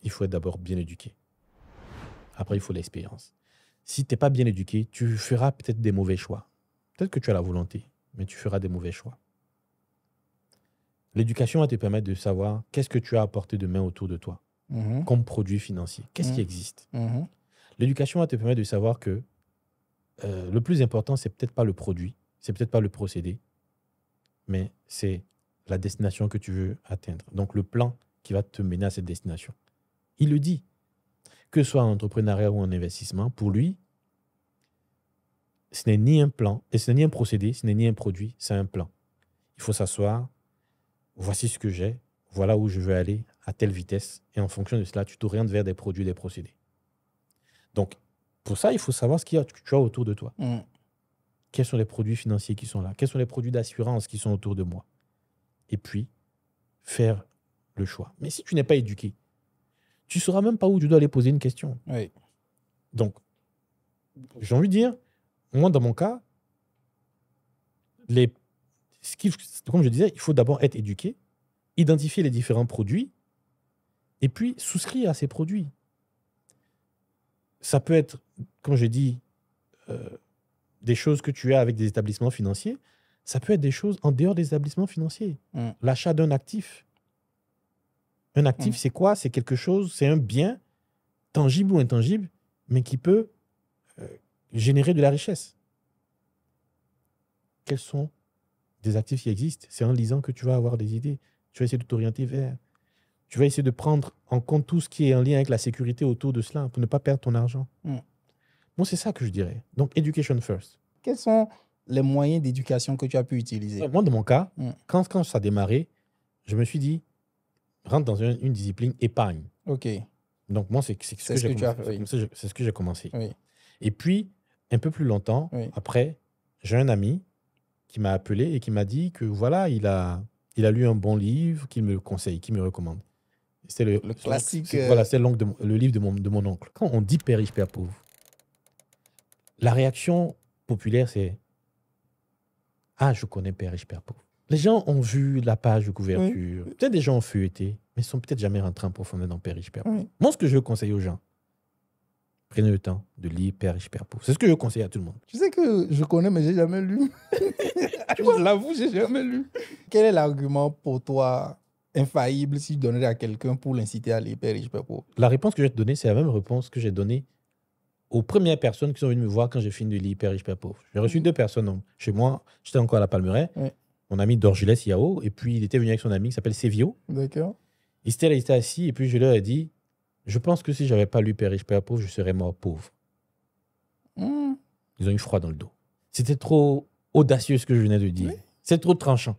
il faut être d'abord bien éduqué. Après, il faut l'expérience. Si tu n'es pas bien éduqué, tu feras peut-être des mauvais choix. Peut-être que tu as la volonté, mais tu feras des mauvais choix. L'éducation va te permettre de savoir qu'est-ce que tu as apporté de main autour de toi comme produit financier. Qu'est-ce qui existe? L'éducation va te permettre de savoir que le plus important, c'est peut-être pas le produit, c'est peut-être pas le procédé, mais c'est la destination que tu veux atteindre. Donc, le plan qui va te mener à cette destination. Il le dit. Que ce soit en entrepreneuriat ou en investissement, pour lui, ce n'est ni un plan, et ce n'est ni un procédé, ce n'est ni un produit, c'est un plan. Il faut s'asseoir, voici ce que j'ai, voilà où je veux aller, à telle vitesse, et en fonction de cela, tu t'orientes vers des produits, des procédés. Donc, pour ça, il faut savoir ce qu'il y a, que tu as autour de toi. Quels sont les produits financiers qui sont là? Quels sont les produits d'assurance qui sont autour de moi? Et puis, faire le choix. Mais si tu n'es pas éduqué, tu ne sauras même pas où tu dois aller poser une question. Oui. Donc, j'ai envie de dire, moi, dans mon cas, comme je disais, il faut d'abord être éduqué, identifier les différents produits et puis souscrire à ces produits. Ça peut être, comme je dis, des choses que tu as avec des établissements financiers. Ça peut être des choses en dehors des établissements financiers. L'achat d'un actif. Un actif, c'est quoi? C'est quelque chose, c'est un bien tangible ou intangible, mais qui peut générer de la richesse. Quels sont des actifs qui existent? C'est en lisant que tu vas avoir des idées. Tu vas essayer de t'orienter vers. Tu vas essayer de prendre en compte tout ce qui est en lien avec la sécurité autour de cela pour ne pas perdre ton argent. Moi, c'est ça que je dirais. Donc, education first. Quels sont les moyens d'éducation que tu as pu utiliser? Moi, dans mon cas, quand ça a démarré, je me suis dit, rentre dans une discipline épargne. OK. Donc, moi, c'est ce que j'ai commencé. Oui. Et puis, un peu plus longtemps, après, j'ai un ami qui m'a appelé et qui m'a dit que voilà, il a lu un bon livre qu'il me conseille, qu'il me recommande. C'est le classique. Voilà, c'est le livre de mon oncle. Quand on dit père riche, père pauvre, la réaction populaire, c'est « Ah, je connais père riche, père pauvre ». Les gens ont vu la page de couverture. Peut-être des gens ont feuilleté, mais ils ne sont peut-être jamais rentrés en profondeur dans père riche, père pauvre. Moi, ce que je conseille aux gens, prenez le temps de lire père riche, père pauvre. C'est ce que je conseille à tout le monde. Tu sais que je connais, mais je n'ai jamais lu. Je l'avoue, je n'ai jamais lu. Quel est l'argument pour toi infaillible si tu donnerais à quelqu'un pour l'inciter à lire père riche, père pauvre? La réponse que je vais te donner, c'est la même réponse que j'ai donnée aux premières personnes qui sont venues me voir quand j'ai fini de lire père riche, père pauvre. J'ai reçu 2 personnes chez moi. J'étais encore à la Palmeraie. Mon ami Dorgilès Yao, et puis il était venu avec son ami qui s'appelle Sévio. D'accord. Ils étaient assis, et puis je leur ai dit, je pense que si je n'avais pas lu père riche, père pauvre, je serais mort pauvre. Ils ont eu froid dans le dos. C'était trop audacieux ce que je venais de dire. C'est trop tranchant.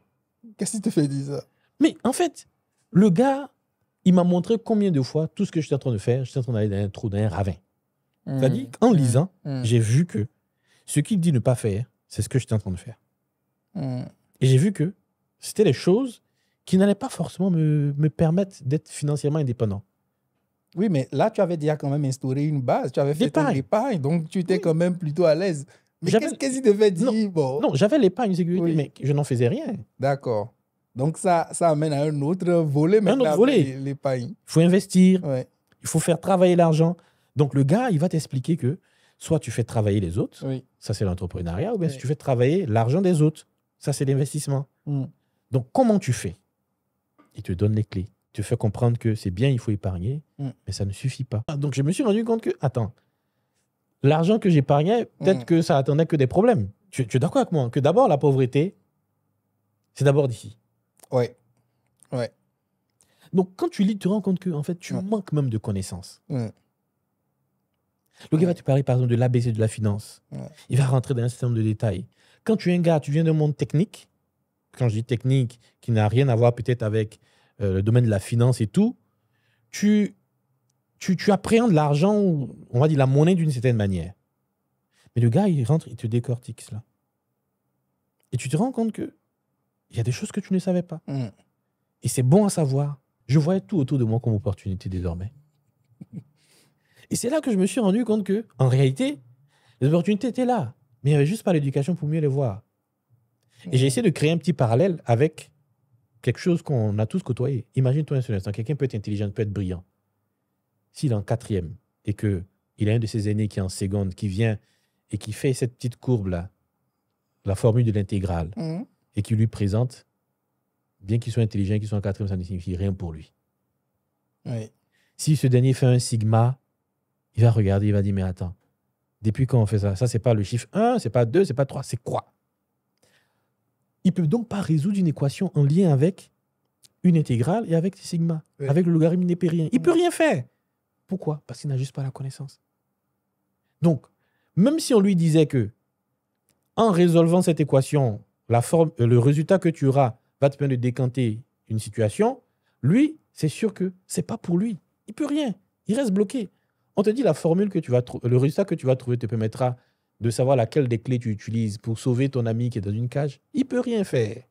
Qu'est-ce qui te fait dire ça? Mais en fait, le gars, il m'a montré combien de fois tout ce que j'étais en train de faire, j'étais en train d'aller dans un trou, dans un ravin. C'est-à-dire qu'en lisant, j'ai vu que ce qu'il dit ne pas faire, c'est ce que j'étais en train de faire. Et j'ai vu que c'était les choses qui n'allaient pas forcément me permettre d'être financièrement indépendant. Oui, mais là, tu avais déjà quand même instauré une base. Tu avais fait ton épargne, donc tu étais quand même plutôt à l'aise. Mais qu'est-ce qu'il devait dire? Non, j'avais l'épargne, une sécurité, mais je n'en faisais rien. D'accord. Donc, ça amène à un autre volet maintenant. Un autre volet. L'épargne. Il faut investir. Il faut faire travailler l'argent. Donc, le gars, il va t'expliquer que soit tu fais travailler les autres, ça c'est l'entrepreneuriat, ou bien si tu fais travailler l'argent des autres, ça c'est l'investissement. Donc, comment tu fais? Il te donne les clés. Il te fait comprendre que c'est bien, il faut épargner, mais ça ne suffit pas. Donc, je me suis rendu compte que, attends, l'argent que j'épargnais, peut-être que ça attendait que des problèmes. Tu es d'accord avec moi que d'abord, la pauvreté, c'est d'abord d'ici. Oui. Donc, quand tu lis, tu te rends compte que en fait, tu manques même de connaissances. Le gars va te parler, par exemple, de l'ABC de la finance. Il va rentrer dans un certain nombre de détails. Quand tu es un gars, tu viens d'un monde technique, quand je dis technique, qui n'a rien à voir peut-être avec le domaine de la finance et tout, tu appréhendes l'argent, ou on va dire la monnaie d'une certaine manière. Mais le gars, il rentre, il te décortique cela. Et tu te rends compte qu'il y a des choses que tu ne savais pas. Et c'est bon à savoir. Je voyais tout autour de moi comme opportunité désormais. Et c'est là que je me suis rendu compte que, en réalité, les opportunités étaient là. Mais il n'y avait juste pas l'éducation pour mieux les voir. Et j'ai essayé de créer un petit parallèle avec quelque chose qu'on a tous côtoyé. Imagine-toi un seul instant, quelqu'un peut être intelligent, peut être brillant. S'il est en 4e et qu'il a un de ses aînés qui est en seconde, qui vient et qui fait cette petite courbe-là, la formule de l'intégrale, et qui lui présente, bien qu'il soit intelligent, qu'il soit en 4e, ça ne signifie rien pour lui. Si ce dernier fait un sigma, il va regarder, il va dire, mais attends, depuis quand on fait ça, c'est pas le chiffre 1, c'est pas 2, c'est pas 3, c'est quoi? Il ne peut donc pas résoudre une équation en lien avec une intégrale et avec sigma, avec le logarithme népérien. Il ne peut rien faire. Pourquoi? Parce qu'il n'a juste pas la connaissance. Donc, même si on lui disait que en résolvant cette équation, le résultat que tu auras va te permettre de décanter une situation, lui, c'est sûr que ce n'est pas pour lui. Il ne peut rien. Il reste bloqué. On te dit la formule que tu vas le résultat que tu vas trouver te permettra de savoir laquelle des clés tu utilises pour sauver ton ami qui est dans une cage. Il ne peut rien faire.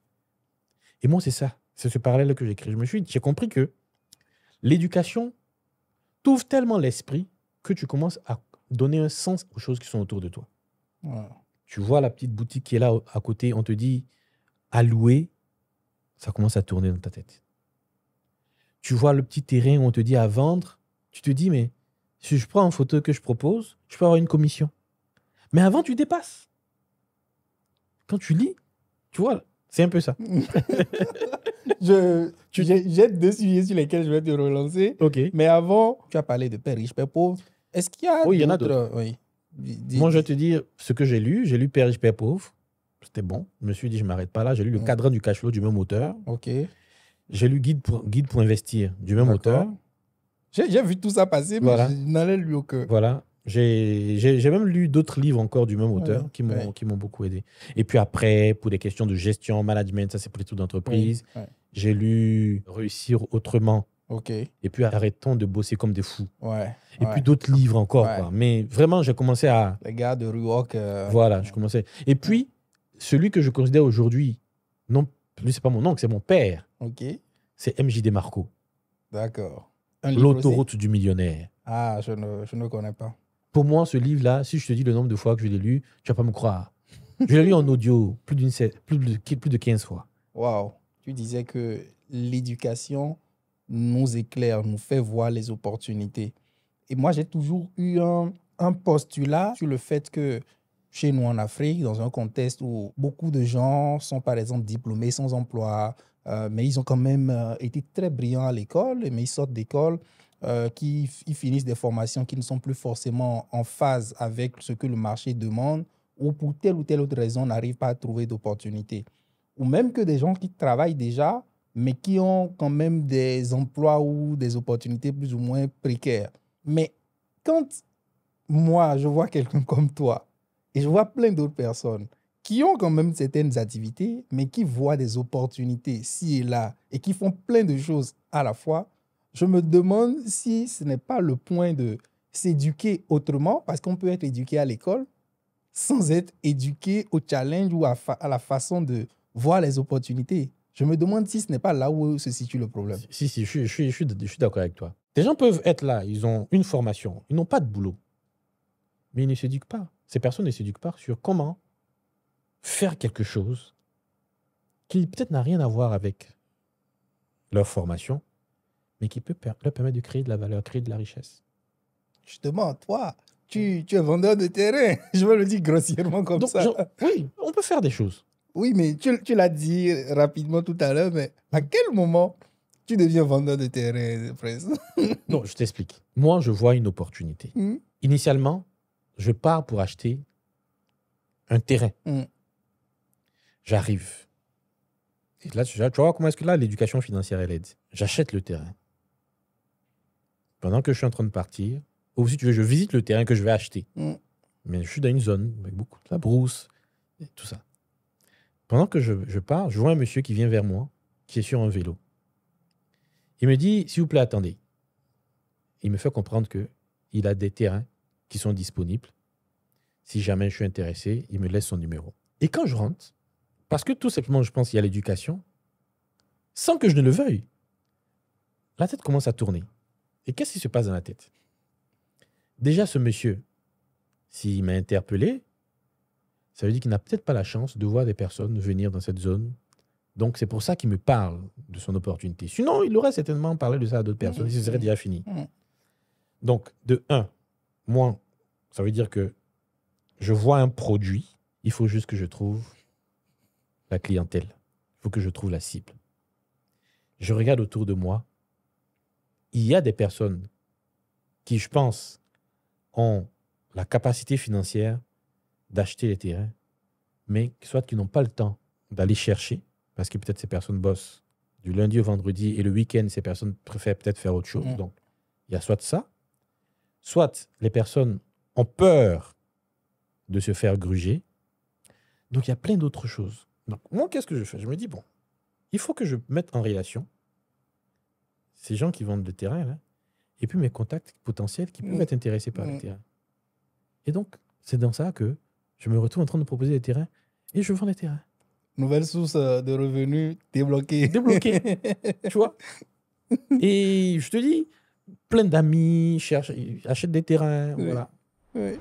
Et moi, c'est ça. C'est ce parallèle que j'ai créé. J'ai compris que l'éducation t'ouvre tellement l'esprit que tu commences à donner un sens aux choses qui sont autour de toi. Tu vois la petite boutique qui est là à côté, on te dit à louer, ça commence à tourner dans ta tête. Tu vois le petit terrain où on te dit à vendre, tu te dis, mais si je prends une photo que je propose, je peux avoir une commission. Mais avant, tu dépasses. Quand tu lis, tu vois, c'est un peu ça. J'ai 2 sujets sur lesquels je vais te relancer. Okay. Mais avant, tu as parlé de Père riche, Père pauvre. Est-ce qu'il y a il y en a d'autres. Oui. Moi, je vais te dire ce que j'ai lu. J'ai lu Père riche, Père pauvre. C'était bon. Je me suis dit, je ne m'arrête pas là. J'ai lu Le cadran du cash flow du même auteur. J'ai lu Guide pour investir du même auteur. J'ai vu tout ça passer, mais je n'allais lu aucun. Voilà. J'ai même lu d'autres livres encore du même auteur qui m'ont beaucoup aidé. Et puis après, pour des questions de gestion, management, ça c'est pour les trucs d'entreprise, j'ai lu Réussir autrement. Et puis Arrêtons de bosser comme des fous. Et puis d'autres livres encore. Quoi. Mais vraiment, j'ai commencé à... Les gars de Ruok. Voilà, je commençais. Et puis, celui que je considère aujourd'hui, non, lui c'est pas mon oncle, c'est mon père. C'est MJ Marco. D'accord. L'autoroute du millionnaire. Ah, je ne connais pas. Pour moi, ce livre-là, si je te dis le nombre de fois que je l'ai lu, tu ne vas pas me croire. Je l'ai lu en audio plus de 15 fois. Waouh. Tu disais que l'éducation nous éclaire, nous fait voir les opportunités. Et moi, j'ai toujours eu un postulat sur le fait que chez nous en Afrique, dans un contexte où beaucoup de gens sont par exemple diplômés sans emploi, mais ils ont quand même été très brillants à l'école, mais ils sortent d'école, ils finissent des formations qui ne sont plus forcément en phase avec ce que le marché demande, ou pour telle ou telle autre raison n'arrivent pas à trouver d'opportunités. Ou même que des gens qui travaillent déjà, mais qui ont quand même des emplois ou des opportunités plus ou moins précaires. Mais quand moi, je vois quelqu'un comme toi, et je vois plein d'autres personnes qui ont quand même certaines activités, mais qui voient des opportunités ci et là, et qui font plein de choses à la fois, je me demande si ce n'est pas le point de s'éduquer autrement, parce qu'on peut être éduqué à l'école sans être éduqué au challenge ou à la façon de voir les opportunités. Je me demande si ce n'est pas là où se situe le problème. Si, je suis d'accord avec toi. Des gens peuvent être là, ils ont une formation, ils n'ont pas de boulot, mais ils ne s'éduquent pas. Ces personnes ne s'éduquent pas sur comment faire quelque chose qui peut-être n'a rien à voir avec leur formation, mais qui peut leur permettre de créer de la valeur, créer de la richesse. Justement, toi, tu es vendeur de terrain. Je vais le dire grossièrement comme ça. Oui, on peut faire des choses. Oui, mais tu l'as dit rapidement tout à l'heure, mais à quel moment tu deviens vendeur de terrain, Prince? Non, je t'explique. Moi, je vois une opportunité. Initialement, je pars pour acheter un terrain. J'arrive. Et là, tu vois comment est-ce que là, l'éducation financière, elle aide. J'achète le terrain. Pendant que je suis en train de partir, ou si tu veux, je visite le terrain que je vais acheter. Mais je suis dans une zone avec beaucoup de la brousse, et tout ça. Pendant que je pars, je vois un monsieur qui vient vers moi, qui est sur un vélo. Il me dit, s'il vous plaît, attendez. Il me fait comprendre qu'il a des terrains qui sont disponibles. Si jamais je suis intéressé, il me laisse son numéro. Et quand je rentre, parce que tout simplement, je pense qu'il y a l'éducation, sans que je ne le veuille, la tête commence à tourner. Et qu'est-ce qui se passe dans la tête? Déjà, ce monsieur, s'il m'a interpellé, ça veut dire qu'il n'a peut-être pas la chance de voir des personnes venir dans cette zone. Donc, c'est pour ça qu'il me parle de son opportunité. Sinon, il aurait certainement parlé de ça à d'autres personnes et ce serait déjà fini. Donc, de un, moi, ça veut dire que je vois un produit, il faut juste que je trouve la clientèle. Il faut que je trouve la cible. Je regarde autour de moi. Il y a des personnes qui, je pense, ont la capacité financière d'acheter les terrains, mais soit qui n'ont pas le temps d'aller chercher, parce que peut-être ces personnes bossent du lundi au vendredi et le week-end, ces personnes préfèrent peut-être faire autre chose. Donc, il y a soit ça, soit les personnes ont peur de se faire gruger. Donc, il y a plein d'autres choses. Donc, moi, qu'est-ce que je fais? Je me dis, bon, il faut que je mette en relation ces gens qui vendent le terrain, là, et puis mes contacts potentiels qui peuvent être intéressés par le terrain. Et donc, c'est dans ça que je me retrouve en train de proposer des terrains et je vends les terrains. Nouvelle source de revenus débloquée. Débloquée, tu vois. Et je te dis, plein d'amis achètent des terrains, voilà. Oui.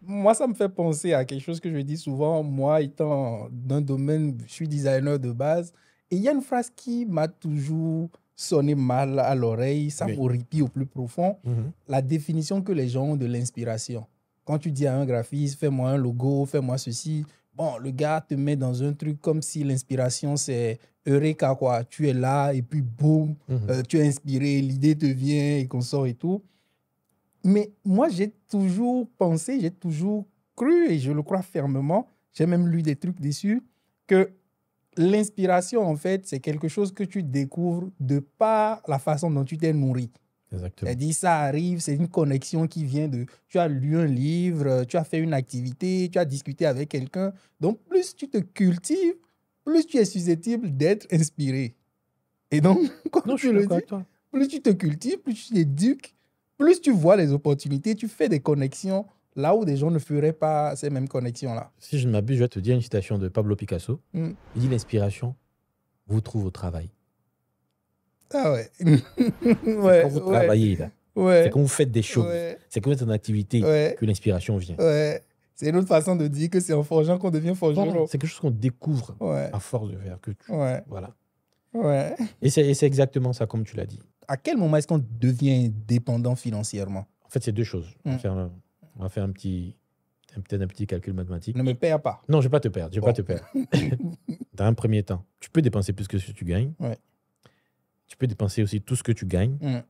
Moi, ça me fait penser à quelque chose que je dis souvent. Moi, étant d'un domaine, je suis designer de base. Et il y a une phrase qui m'a toujours sonné mal à l'oreille, ça m'horripile au plus profond. La définition que les gens ont de l'inspiration. Quand tu dis à un graphiste, fais-moi un logo, fais-moi ceci, bon, le gars te met dans un truc comme si l'inspiration, c'est Eureka, quoi. Tu es là et puis boum, tu es inspiré, l'idée te vient et qu'on sort et tout. Mais moi, j'ai toujours pensé, j'ai toujours cru, et je le crois fermement, j'ai même lu des trucs dessus, que l'inspiration, en fait, c'est quelque chose que tu découvres de par la façon dont tu t'es nourri. Exactement. C'est-à-dire, ça arrive, c'est une connexion qui vient de... Tu as lu un livre, tu as fait une activité, tu as discuté avec quelqu'un. Donc, plus tu te cultives, plus tu es susceptible d'être inspiré. Et donc, comme tu le dis, plus tu te cultives, plus tu t'éduques, plus tu vois les opportunités, tu fais des connexions là où des gens ne feraient pas ces mêmes connexions-là. Si je ne m'abuse, je vais te dire une citation de Pablo Picasso. Il dit, l'inspiration vous trouve au travail. Ah ouais. Quand vous travaillez, là. C'est quand vous faites des choses. C'est quand vous êtes en activité que l'inspiration vient. C'est une autre façon de dire que c'est en forgeant qu'on devient forgeron. Voilà. C'est quelque chose qu'on découvre à force de faire. Voilà. Et c'est exactement ça, comme tu l'as dit. À quel moment est-ce qu'on devient dépendant financièrement? En fait, c'est deux choses. On va faire peut-être un petit calcul mathématique. Ne me perds pas. Non, je ne vais pas te perdre. Je vais pas te perdre. Dans un premier temps, tu peux dépenser plus que ce que tu gagnes. Tu peux dépenser aussi tout ce que tu gagnes.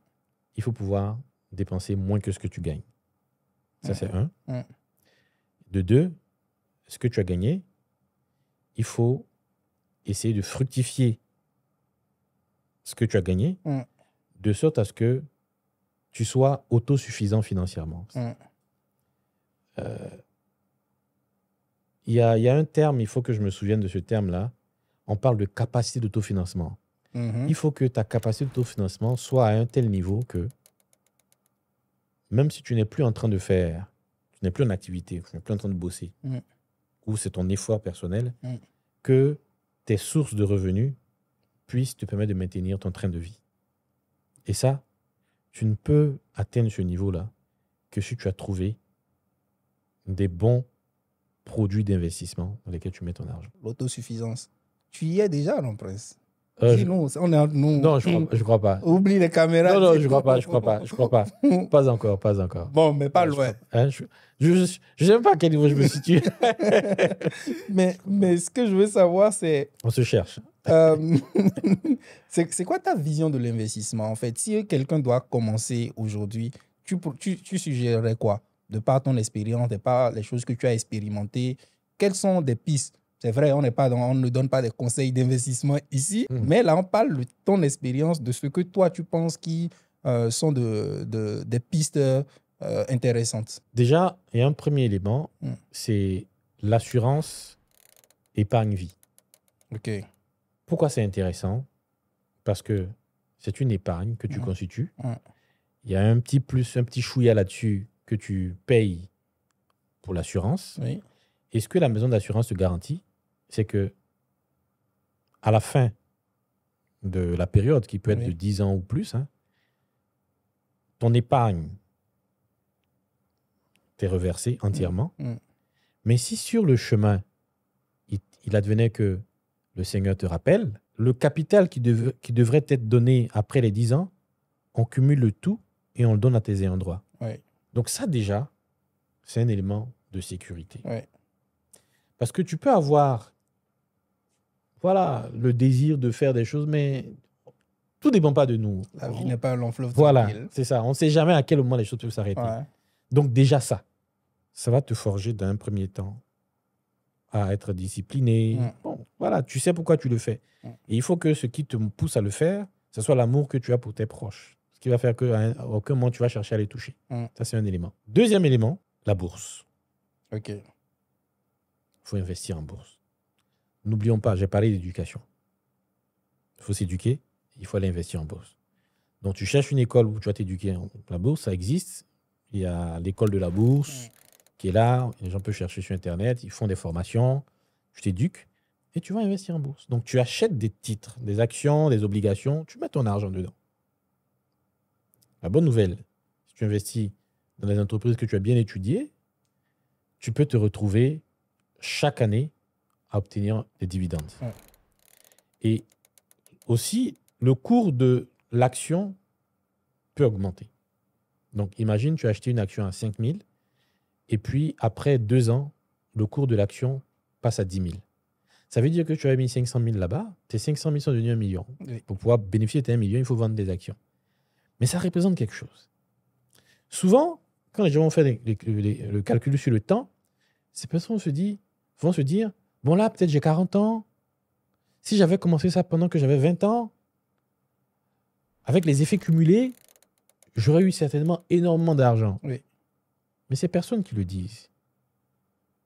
Il faut pouvoir dépenser moins que ce que tu gagnes. Ça, c'est un. De deux, ce que tu as gagné, il faut essayer de fructifier ce que tu as gagné de sorte à ce que tu sois autosuffisant financièrement. Il y a un terme, il faut que je me souvienne de ce terme-là. On parle de capacité d'autofinancement. Il faut que ta capacité d'autofinancement soit à un tel niveau que même si tu n'es plus en train de faire, tu n'es plus en activité, tu n'es plus en train de bosser, ou c'est ton effort personnel, que tes sources de revenus puissent te permettre de maintenir ton train de vie. Et ça, tu ne peux atteindre ce niveau-là que si tu as trouvé des bons produits d'investissement dans lesquels tu mets ton argent. L'autosuffisance. Tu y es déjà, non, Prince? Non, je crois pas. Oublie les caméras. Non, je crois pas. Pas encore. Bon, mais pas loin. Je ne sais même pas à quel niveau je me situe. mais ce que je veux savoir, c'est... On se cherche. C'est quoi ta vision de l'investissement, en fait? Si quelqu'un doit commencer aujourd'hui, tu suggérerais quoi? De par ton expérience, de par les choses que tu as expérimentées, quelles sont des pistes? C'est vrai, on ne donne pas des conseils d'investissement ici, mais là, on parle de ton expérience, de ce que toi, tu penses qui sont des pistes intéressantes. Déjà, il y a un premier élément, c'est l'assurance épargne-vie. OK. Pourquoi c'est intéressant? Parce que c'est une épargne que tu constitues. Il y a un petit plus, un petit chouïa là-dessus que tu payes pour l'assurance. Oui. Et ce que la maison d'assurance te garantit, c'est que à la fin de la période, qui peut être de 10 ans ou plus, ton épargne t'est reversée entièrement. Mais si sur le chemin, il advenait que le Seigneur te rappelle, le capital qui devrait être donné après les 10 ans, on cumule le tout et on le donne à tes ayants droit. Donc ça déjà, c'est un élément de sécurité. Parce que tu peux avoir le désir de faire des choses, mais tout ne dépend pas de nous. La vie n'est pas un long fleuve tranquille. C'est ça. On ne sait jamais à quel moment les choses peuvent s'arrêter. Donc déjà ça va te forger d'un premier temps à être discipliné. Bon, voilà, tu sais pourquoi tu le fais. Et il faut que ce qui te pousse à le faire, ce soit l'amour que tu as pour tes proches. Ce qui va faire qu'à aucun moment, tu vas chercher à les toucher. Ça, c'est un élément. Deuxième élément, la bourse. OK. Il faut investir en bourse. N'oublions pas, j'ai parlé d'éducation. Il faut s'éduquer, il faut aller investir en bourse. Donc, tu cherches une école où tu vas t'éduquer. La bourse, ça existe. Il y a l'école de la bourse qui est là. Les gens peuvent chercher sur Internet. Ils font des formations. Tu t'éduques et tu vas investir en bourse. Donc, tu achètes des titres, des actions, des obligations. Tu mets ton argent dedans. La bonne nouvelle, si tu investis dans des entreprises que tu as bien étudiées, tu peux te retrouver chaque année à obtenir des dividendes. Et aussi, le cours de l'action peut augmenter. Donc, imagine, tu as acheté une action à 5 000 et puis, après 2 ans, le cours de l'action passe à 10 000. Ça veut dire que tu as mis 500 000 là-bas, tes 500 000 sont devenus 1 million. Pour pouvoir bénéficier de tes 1 million, il faut vendre des actions. Mais ça représente quelque chose. Souvent, quand les gens vont faire le calcul sur le temps, ces personnes vont se dire, bon là, peut-être j'ai 40 ans. Si j'avais commencé ça pendant que j'avais 20 ans, avec les effets cumulés, j'aurais eu certainement énormément d'argent. Mais ces personnes qui le disent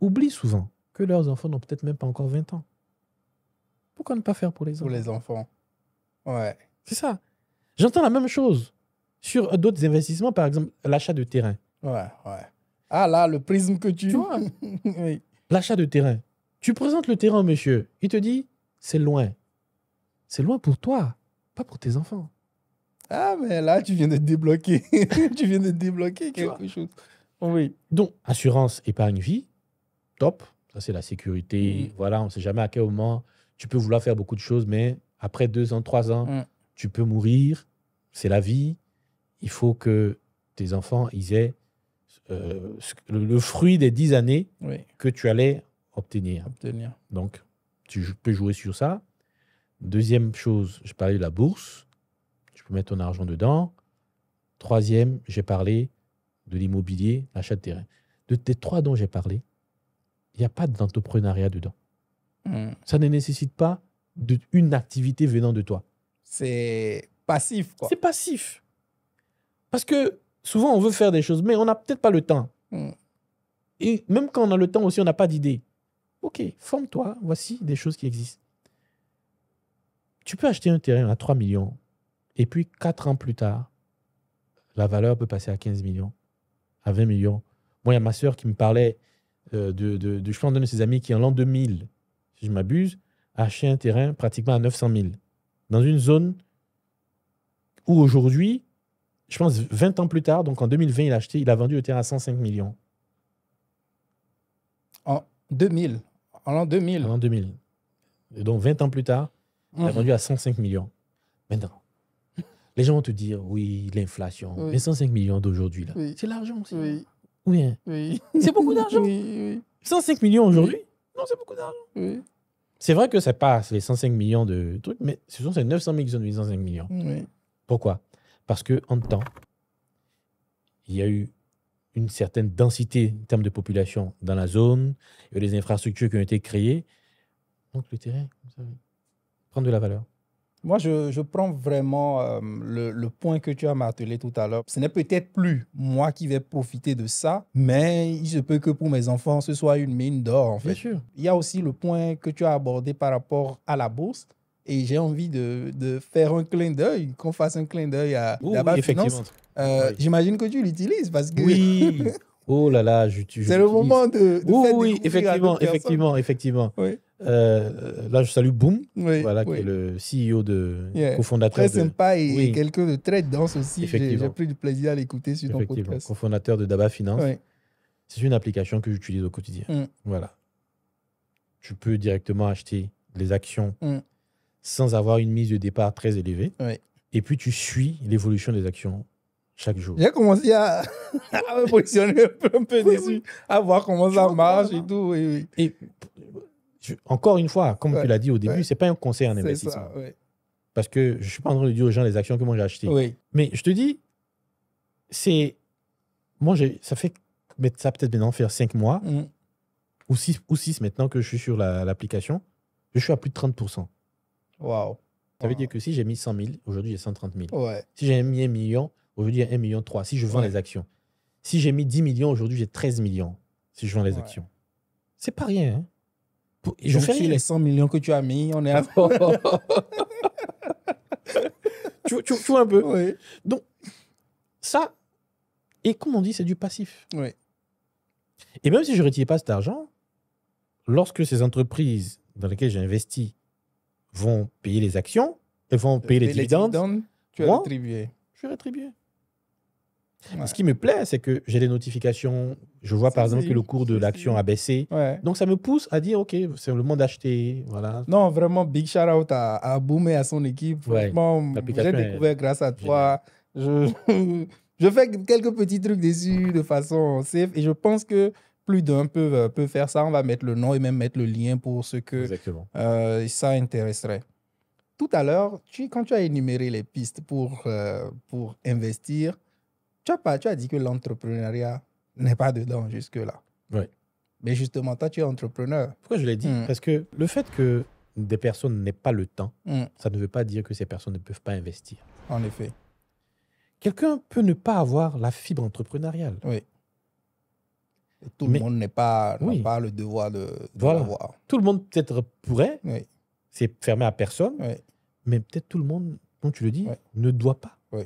oublient souvent que leurs enfants n'ont peut-être même pas encore 20 ans. Pourquoi ne pas faire pour les enfants? Pour les enfants. Ouais. C'est ça. J'entends la même chose sur d'autres investissements, par exemple l'achat de terrain. Ouais. Ah là, le prisme que tu vois. L'achat de terrain. Tu présentes le terrain au monsieur. Il te dit, c'est loin. C'est loin pour toi, pas pour tes enfants. Ah, mais là, tu viens de débloquer. Tu viens de débloquer quelque chose. Oui. Donc, assurance épargne vie, top. Ça, c'est la sécurité. Voilà, on ne sait jamais à quel moment tu peux vouloir faire beaucoup de choses, mais après 2 ans, 3 ans, tu peux mourir. C'est la vie. Il faut que tes enfants ils aient le fruit des 10 années que tu allais obtenir. Donc, tu peux jouer sur ça. Deuxième chose, je parlais de la bourse. Tu peux mettre ton argent dedans. Troisième, j'ai parlé de l'immobilier, l'achat de terrain. De tes 3 dont j'ai parlé, il n'y a pas d'entrepreneuriat dedans. Ça ne nécessite pas une activité venant de toi. C'est passif, quoi. C'est passif. Parce que souvent, on veut faire des choses, mais on n'a peut-être pas le temps. Et même quand on a le temps aussi, on n'a pas d'idée. OK, forme-toi. Voici des choses qui existent. Tu peux acheter un terrain à 3 millions et puis 4 ans plus tard, la valeur peut passer à 15 millions, à 20 millions. Moi, il y a ma sœur qui me parlait je pense, d'un de ses amis qui, en l'an 2000, si je m'abuse, a acheté un terrain pratiquement à 900 000 dans une zone où aujourd'hui, je pense 20 ans plus tard, donc en 2020, il a vendu le terrain à 105 millions. En 2000. En l'an 2000. En l'an 2000. Et donc 20 ans plus tard, il a vendu à 105 millions. Maintenant, les gens vont te dire, oui, l'inflation. Mais 105 millions d'aujourd'hui, là, c'est l'argent aussi. Oui. C'est beaucoup d'argent. 105 millions aujourd'hui? Non, c'est beaucoup d'argent. C'est vrai que c'est pas les 105 millions de trucs, mais ce sont ces 900 000 qui sont devenus 105 millions. Pourquoi? Parce qu'en temps, il y a eu une certaine densité en termes de population dans la zone, il y a des infrastructures qui ont été créées. Donc, le terrain, ça prend de la valeur. Moi, je prends vraiment le point que tu as martelé tout à l'heure. Ce n'est peut-être plus moi qui vais profiter de ça, mais il se peut que pour mes enfants, ce soit une mine d'or, en fait. Bien sûr. Il y a aussi le point que tu as abordé par rapport à la bourse. Et j'ai envie de faire un clin d'œil, qu'on fasse un clin d'œil à Daba Finance. Oui. J'imagine que tu l'utilises parce que... Oui. Oh là là, c'est le moment de oui, effectivement. Oui. Là, je salue Boom, voilà, qui est le CEO cofondateur. Très sympa et quelqu'un de très dense aussi. J'ai pris du plaisir à l'écouter sur ton podcast. Cofondateur de Daba Finance. Oui. C'est une application que j'utilise au quotidien. Voilà. Tu peux directement acheter les actions sans avoir une mise de départ très élevée. Oui. Et puis, tu suis l'évolution des actions chaque jour. J'ai commencé à me positionner un peu dessus, à voir comment ça marche et tout. Oui. Et encore une fois, comme tu l'as dit au début, ce n'est pas un conseil en investissement. Ça, parce que je ne suis pas en train de dire aux gens les actions que moi j'ai achetées. Oui. Mais je te dis, moi, ça fait ça peut-être maintenant faire 5 mois ou 6 maintenant que je suis sur l'application. Je suis à plus de 30%. Waouh. Ça veut dire que si j'ai mis 100 000, aujourd'hui j'ai 130 000. Ouais. Si j'ai mis 1 million, aujourd'hui j'ai 1,3 million. Si je vends les actions. Si j'ai mis 10 millions, aujourd'hui j'ai 13 millions. Si je vends les actions. C'est pas rien. Hein? Je fais les 100 millions que tu as mis, on est à... tu vois un peu. Oui. Donc, ça, et comme on dit, c'est du passif. Oui. Et même si je ne retire pas cet argent, lorsque ces entreprises dans lesquelles j'ai investi vont payer les actions, elles vont payer les dividendes, tu es rétribué. Je suis rétribué. Ouais. Ce qui me plaît, c'est que j'ai des notifications. Je vois par exemple que le cours de l'action a baissé. Ouais. Donc, ça me pousse à dire, OK, c'est le moment d'acheter. Voilà. Non, vraiment, big shout out à Boom et à son équipe. Franchement, j'ai découvert grâce à toi. Je fais quelques petits trucs dessus de façon safe et je pense que plus d'un peut faire ça. On va mettre le nom et même mettre le lien pour ceux que ça intéresserait. Tout à l'heure, quand tu as énuméré les pistes pour investir, tu as dit que l'entrepreneuriat n'est pas dedans jusque-là. Oui. Mais justement, toi, tu es entrepreneur. Pourquoi je l'ai dit? Parce que le fait que des personnes n'aient pas le temps, ça ne veut pas dire que ces personnes ne peuvent pas investir. En effet. Quelqu'un peut ne pas avoir la fibre entrepreneuriale. Oui. Et tout le monde n'a pas le devoir de l'avoir. Tout le monde peut-être pourrait. Oui. C'est fermé à personne. Oui. Mais peut-être tout le monde, comme tu le dis, ne doit pas. Oui.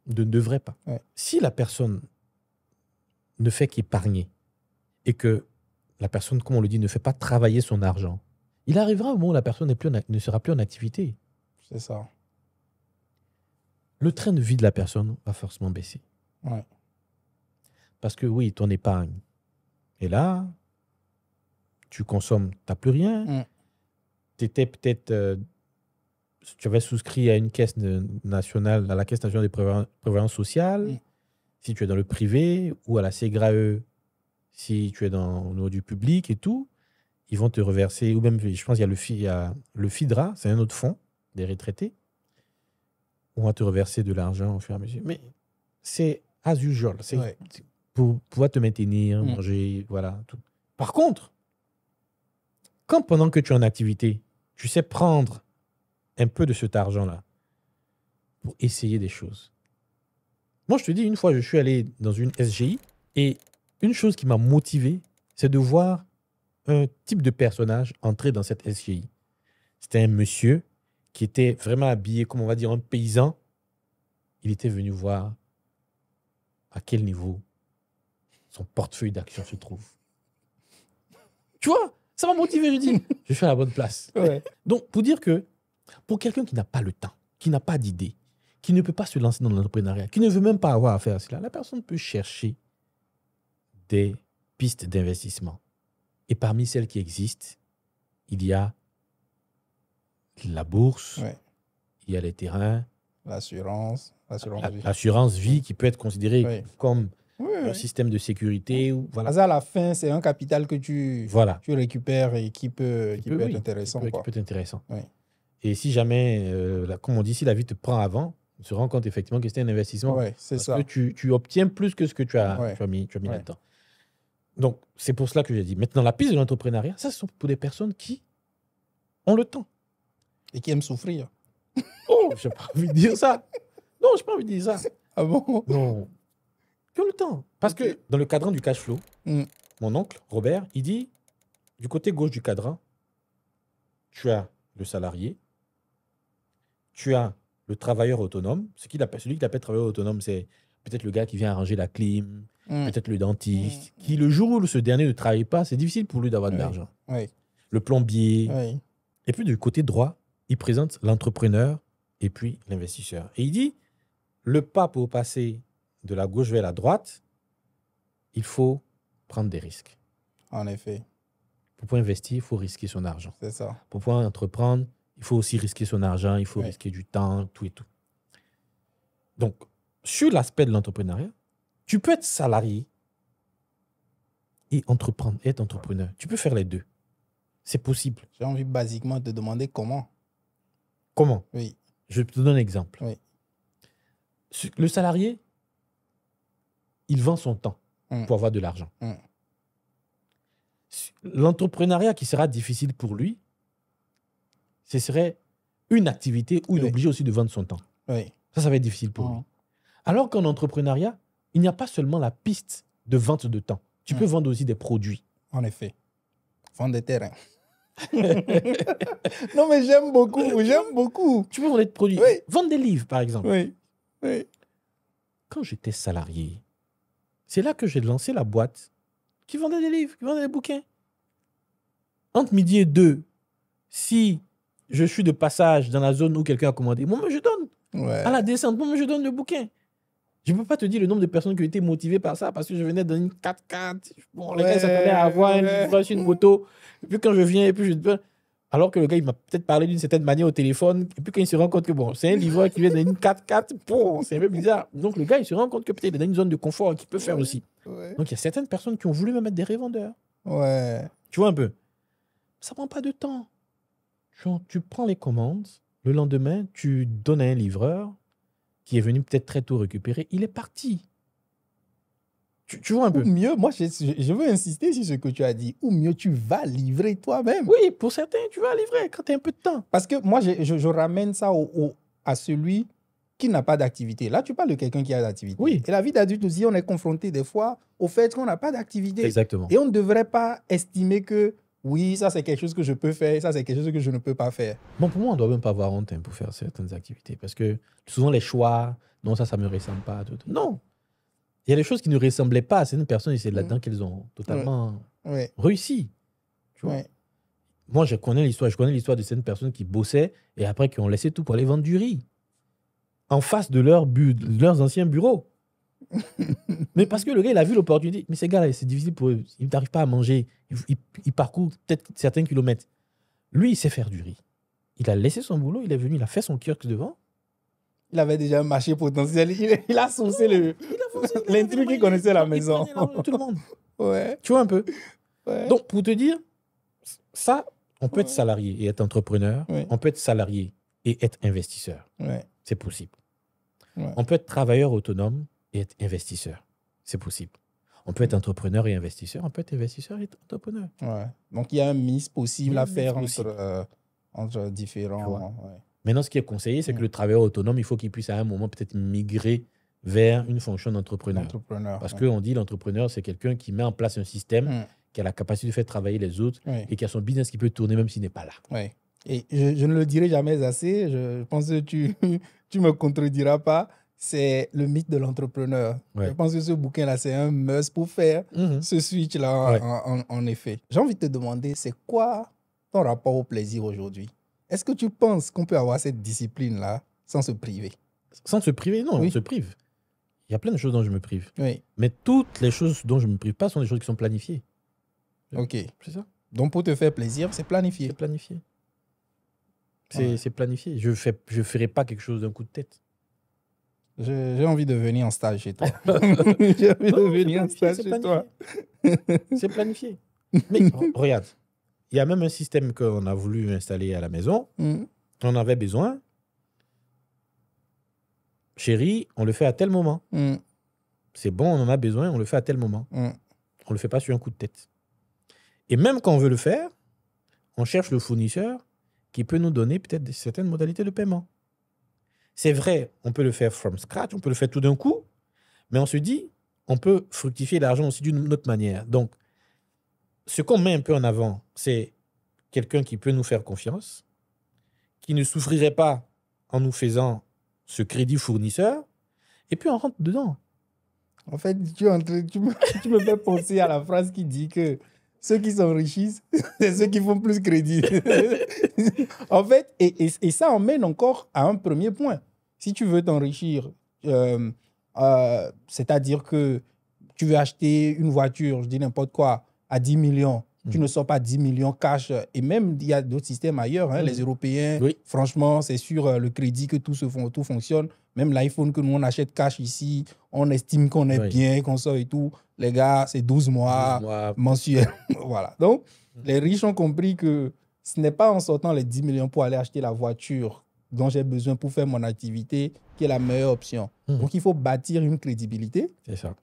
Ne devrait pas. Oui. Si la personne ne fait qu'épargner et que la personne, comme on le dit, ne fait pas travailler son argent, il arrivera un moment où la personne ne sera plus en activité. C'est ça. Le train de vie de la personne va forcément baisser. Oui. Parce que oui, ton épargne est là, tu consommes, tu n'as plus rien. Tu étais peut-être... tu avais souscrit à une caisse nationale, à la Caisse nationale de prévoyance sociale, si tu es dans le privé, ou à la CEGRAE, si tu es au niveau du public et tout, ils vont te reverser, ou même, je pense, il y a le FIDRA, c'est un autre fonds des retraités, on va te reverser de l'argent au fur et à mesure. Mais c'est as usual, c'est pour pouvoir te maintenir, manger, voilà. Tout. Par contre, quand pendant que tu es en activité, tu sais prendre un peu de cet argent-là pour essayer des choses. Moi, je te dis, une fois, je suis allé dans une SGI et une chose qui m'a motivé, c'est de voir un type de personnage entrer dans cette SGI. C'était un monsieur qui était vraiment habillé, comme on va dire, un paysan. Il était venu voir à quel niveau son portefeuille d'actions se trouve. Tu vois, ça m'a motivé, je dis, je suis à la bonne place. Ouais. Donc, pour dire que pour quelqu'un qui n'a pas le temps, qui n'a pas d'idée, qui ne peut pas se lancer dans l'entrepreneuriat, qui ne veut même pas avoir affaire à cela, la personne peut chercher des pistes d'investissement. Et parmi celles qui existent, il y a la bourse, il y a les terrains, l'assurance vie qui peut être considérée comme un système de sécurité. Voilà. À la fin, c'est un capital que tu récupères et qui peut être intéressant. Qui peut être intéressant. Oui. Et si jamais, comme on dit, si la vie te prend avant, On se rend compte effectivement que c'était un investissement. Ouais, c'est ça. Parce que tu obtiens plus que ce que tu as mis là-dedans. Donc, c'est pour cela que j'ai dit. Maintenant, la piste de l'entrepreneuriat, ça, ce sont pour des personnes qui ont le temps. Et qui aiment souffrir. Oh, j'ai pas envie de dire ça. Non, j'ai pas envie de dire ça. Ah bon? Non. Qui ont le temps. Parce que dans le cadran du cash flow, mon oncle, Robert, il dit, du côté gauche du cadran, tu as le salarié, tu as le travailleur autonome. Celui qui appelle travailleur autonome, c'est peut-être le gars qui vient arranger la clim, peut-être le dentiste, qui le jour où ce dernier ne travaille pas, c'est difficile pour lui d'avoir de l'argent. Le plombier. Et puis du côté droit, il présente l'entrepreneur et puis l'investisseur. Et il dit, le pas pour passer de la gauche vers la droite, il faut prendre des risques. En effet. Pour pouvoir investir, il faut risquer son argent. C'est ça. Pour pouvoir entreprendre, il faut aussi risquer son argent, il faut risquer du temps, tout et tout. Donc, sur l'aspect de l'entrepreneuriat, tu peux être salarié et entreprendre, être entrepreneur. Tu peux faire les deux. C'est possible. J'ai envie basiquement de te demander comment. Comment? Oui. Je te donne un exemple. Oui. Le salarié, il vend son temps pour avoir de l'argent. L'entrepreneuriat qui sera difficile pour lui, ce serait une activité où il est obligé aussi de vendre son temps. Ça va être difficile pour lui. Alors qu'en entrepreneuriat, il n'y a pas seulement la piste de vente de temps. Tu peux vendre aussi des produits. En effet. Vendre des terrains. Non, mais j'aime beaucoup. Tu peux vendre des produits. Oui. Vendre des livres, par exemple. Oui. Quand j'étais salarié, c'est là que j'ai lancé la boîte qui vendait des livres, qui vendait des bouquins. Entre midi et 2, si je suis de passage dans la zone où quelqu'un a commandé, moi, je donne. À la descente, moi, je donne le bouquin. Je ne peux pas te dire le nombre de personnes qui ont été motivées par ça parce que je venais dans une 4x4. Bon, les gars s'attendaient à avoir une moto. Et puis quand je viens, alors que le gars, il m'a peut-être parlé d'une certaine manière au téléphone. Et puis quand il se rend compte que bon, c'est un livreur qui vient dans une 4x4, c'est un peu bizarre. Donc le gars, il se rend compte que peut-être il est dans une zone de confort qu'il peut faire aussi. Donc il y a certaines personnes qui ont voulu me mettre des revendeurs. Tu vois un peu. Ça ne prend pas de temps. Tu prends les commandes. Le lendemain, tu donnes à un livreur qui est venu peut-être très tôt récupérer, il est parti. Tu vois un peu. Ou mieux, moi, je veux insister sur ce que tu as dit. Ou mieux, tu vas livrer toi-même. Oui, pour certains, tu vas livrer quand tu as un peu de temps. Parce que moi, je ramène ça à celui qui n'a pas d'activité. Là, tu parles de quelqu'un qui a d'activité. Oui. Et la vie d'adulte aussi, on est confronté des fois au fait qu'on n'a pas d'activité. Exactement. Et on ne devrait pas estimer que oui, ça c'est quelque chose que je peux faire, ça c'est quelque chose que je ne peux pas faire. Bon, pour moi, on ne doit même pas avoir honte pour faire certaines activités. Parce que souvent, les choix, non, ça ne me ressemble pas. Non. Il y a des choses qui ne ressemblaient pas à certaines personnes et c'est là-dedans qu'elles ont totalement réussi. Tu vois? Moi, je connais l'histoire de certaines personnes qui bossaient et après qui ont laissé tout pour aller vendre du riz en face de leurs anciens bureaux. Mais parce que le gars, il a vu l'opportunité. Mais ces gars-là, c'est difficile pour eux. Ils n'arrivent pas à manger. Ils parcourent peut-être certains kilomètres. Lui, il sait faire du riz. Il a laissé son boulot, il est venu, il a fait son kiosque devant. Il avait déjà un marché potentiel. Il a sourcé l'intrus qui connaissait la maison. Tout le monde. Ouais. Tu vois un peu. Donc, pour te dire, ça, on peut être salarié et être entrepreneur. On peut être salarié et être investisseur. C'est possible. On peut être travailleur autonome et être investisseur. C'est possible. On peut être entrepreneur et investisseur. On peut être investisseur et être entrepreneur. Donc, il y a un mix possible à faire entre différents... Maintenant, ce qui est conseillé, c'est que le travailleur autonome, il faut qu'il puisse à un moment peut-être migrer vers une fonction d'entrepreneur. Parce qu'on dit l'entrepreneur, c'est quelqu'un qui met en place un système, qui a la capacité de faire travailler les autres et qui a son business qui peut tourner même s'il n'est pas là. Et je ne le dirai jamais assez, je pense que tu ne me contrediras pas, c'est le mythe de l'entrepreneur. Je pense que ce bouquin-là, c'est un must pour faire ce switch-là, en effet. J'ai envie de te demander, c'est quoi ton rapport au plaisir aujourd'hui? Est-ce que tu penses qu'on peut avoir cette discipline-là sans se priver? Sans se priver? Non, on se prive. Il y a plein de choses dont je me prive. Mais toutes les choses dont je ne me prive pas sont des choses qui sont planifiées. Ok. C'est ça. Donc, pour te faire plaisir, c'est planifié. C'est planifié. C'est planifié. Je ferai pas quelque chose d'un coup de tête. J'ai envie de venir en stage chez toi. J'ai envie de venir en stage chez toi. C'est planifié. Mais regarde, il y a même un système qu'on a voulu installer à la maison. On avait besoin Chérie, on le fait à tel moment. C'est bon, on en a besoin, on le fait à tel moment. On ne le fait pas sur un coup de tête. Et même quand on veut le faire, on cherche le fournisseur qui peut nous donner peut-être certaines modalités de paiement. C'est vrai, on peut le faire from scratch, on peut le faire tout d'un coup, mais on se dit, on peut fructifier l'argent aussi d'une autre manière. Donc, ce qu'on met un peu en avant, c'est quelqu'un qui peut nous faire confiance, qui ne souffrirait pas en nous faisant ce crédit fournisseur, et puis on rentre dedans. En fait, tu me fais penser à la phrase qui dit que ceux qui s'enrichissent, c'est ceux qui font plus crédit. En fait, et ça emmène encore à un premier point. Si tu veux t'enrichir, c'est-à-dire que tu veux acheter une voiture, je dis n'importe quoi, à 10 millions, tu ne sors pas 10 millions cash. Et même, il y a d'autres systèmes ailleurs. Hein, les Européens, franchement, c'est sur le crédit que tout fonctionne. Même l'iPhone que nous, on achète cash ici, on estime qu'on est bien, qu'on sort et tout. Les gars, c'est 12 mois mensuels. Voilà. Donc, les riches ont compris que ce n'est pas en sortant les 10 millions pour aller acheter la voiture dont j'ai besoin pour faire mon activité qui est la meilleure option. Donc, il faut bâtir une crédibilité. C'est ça.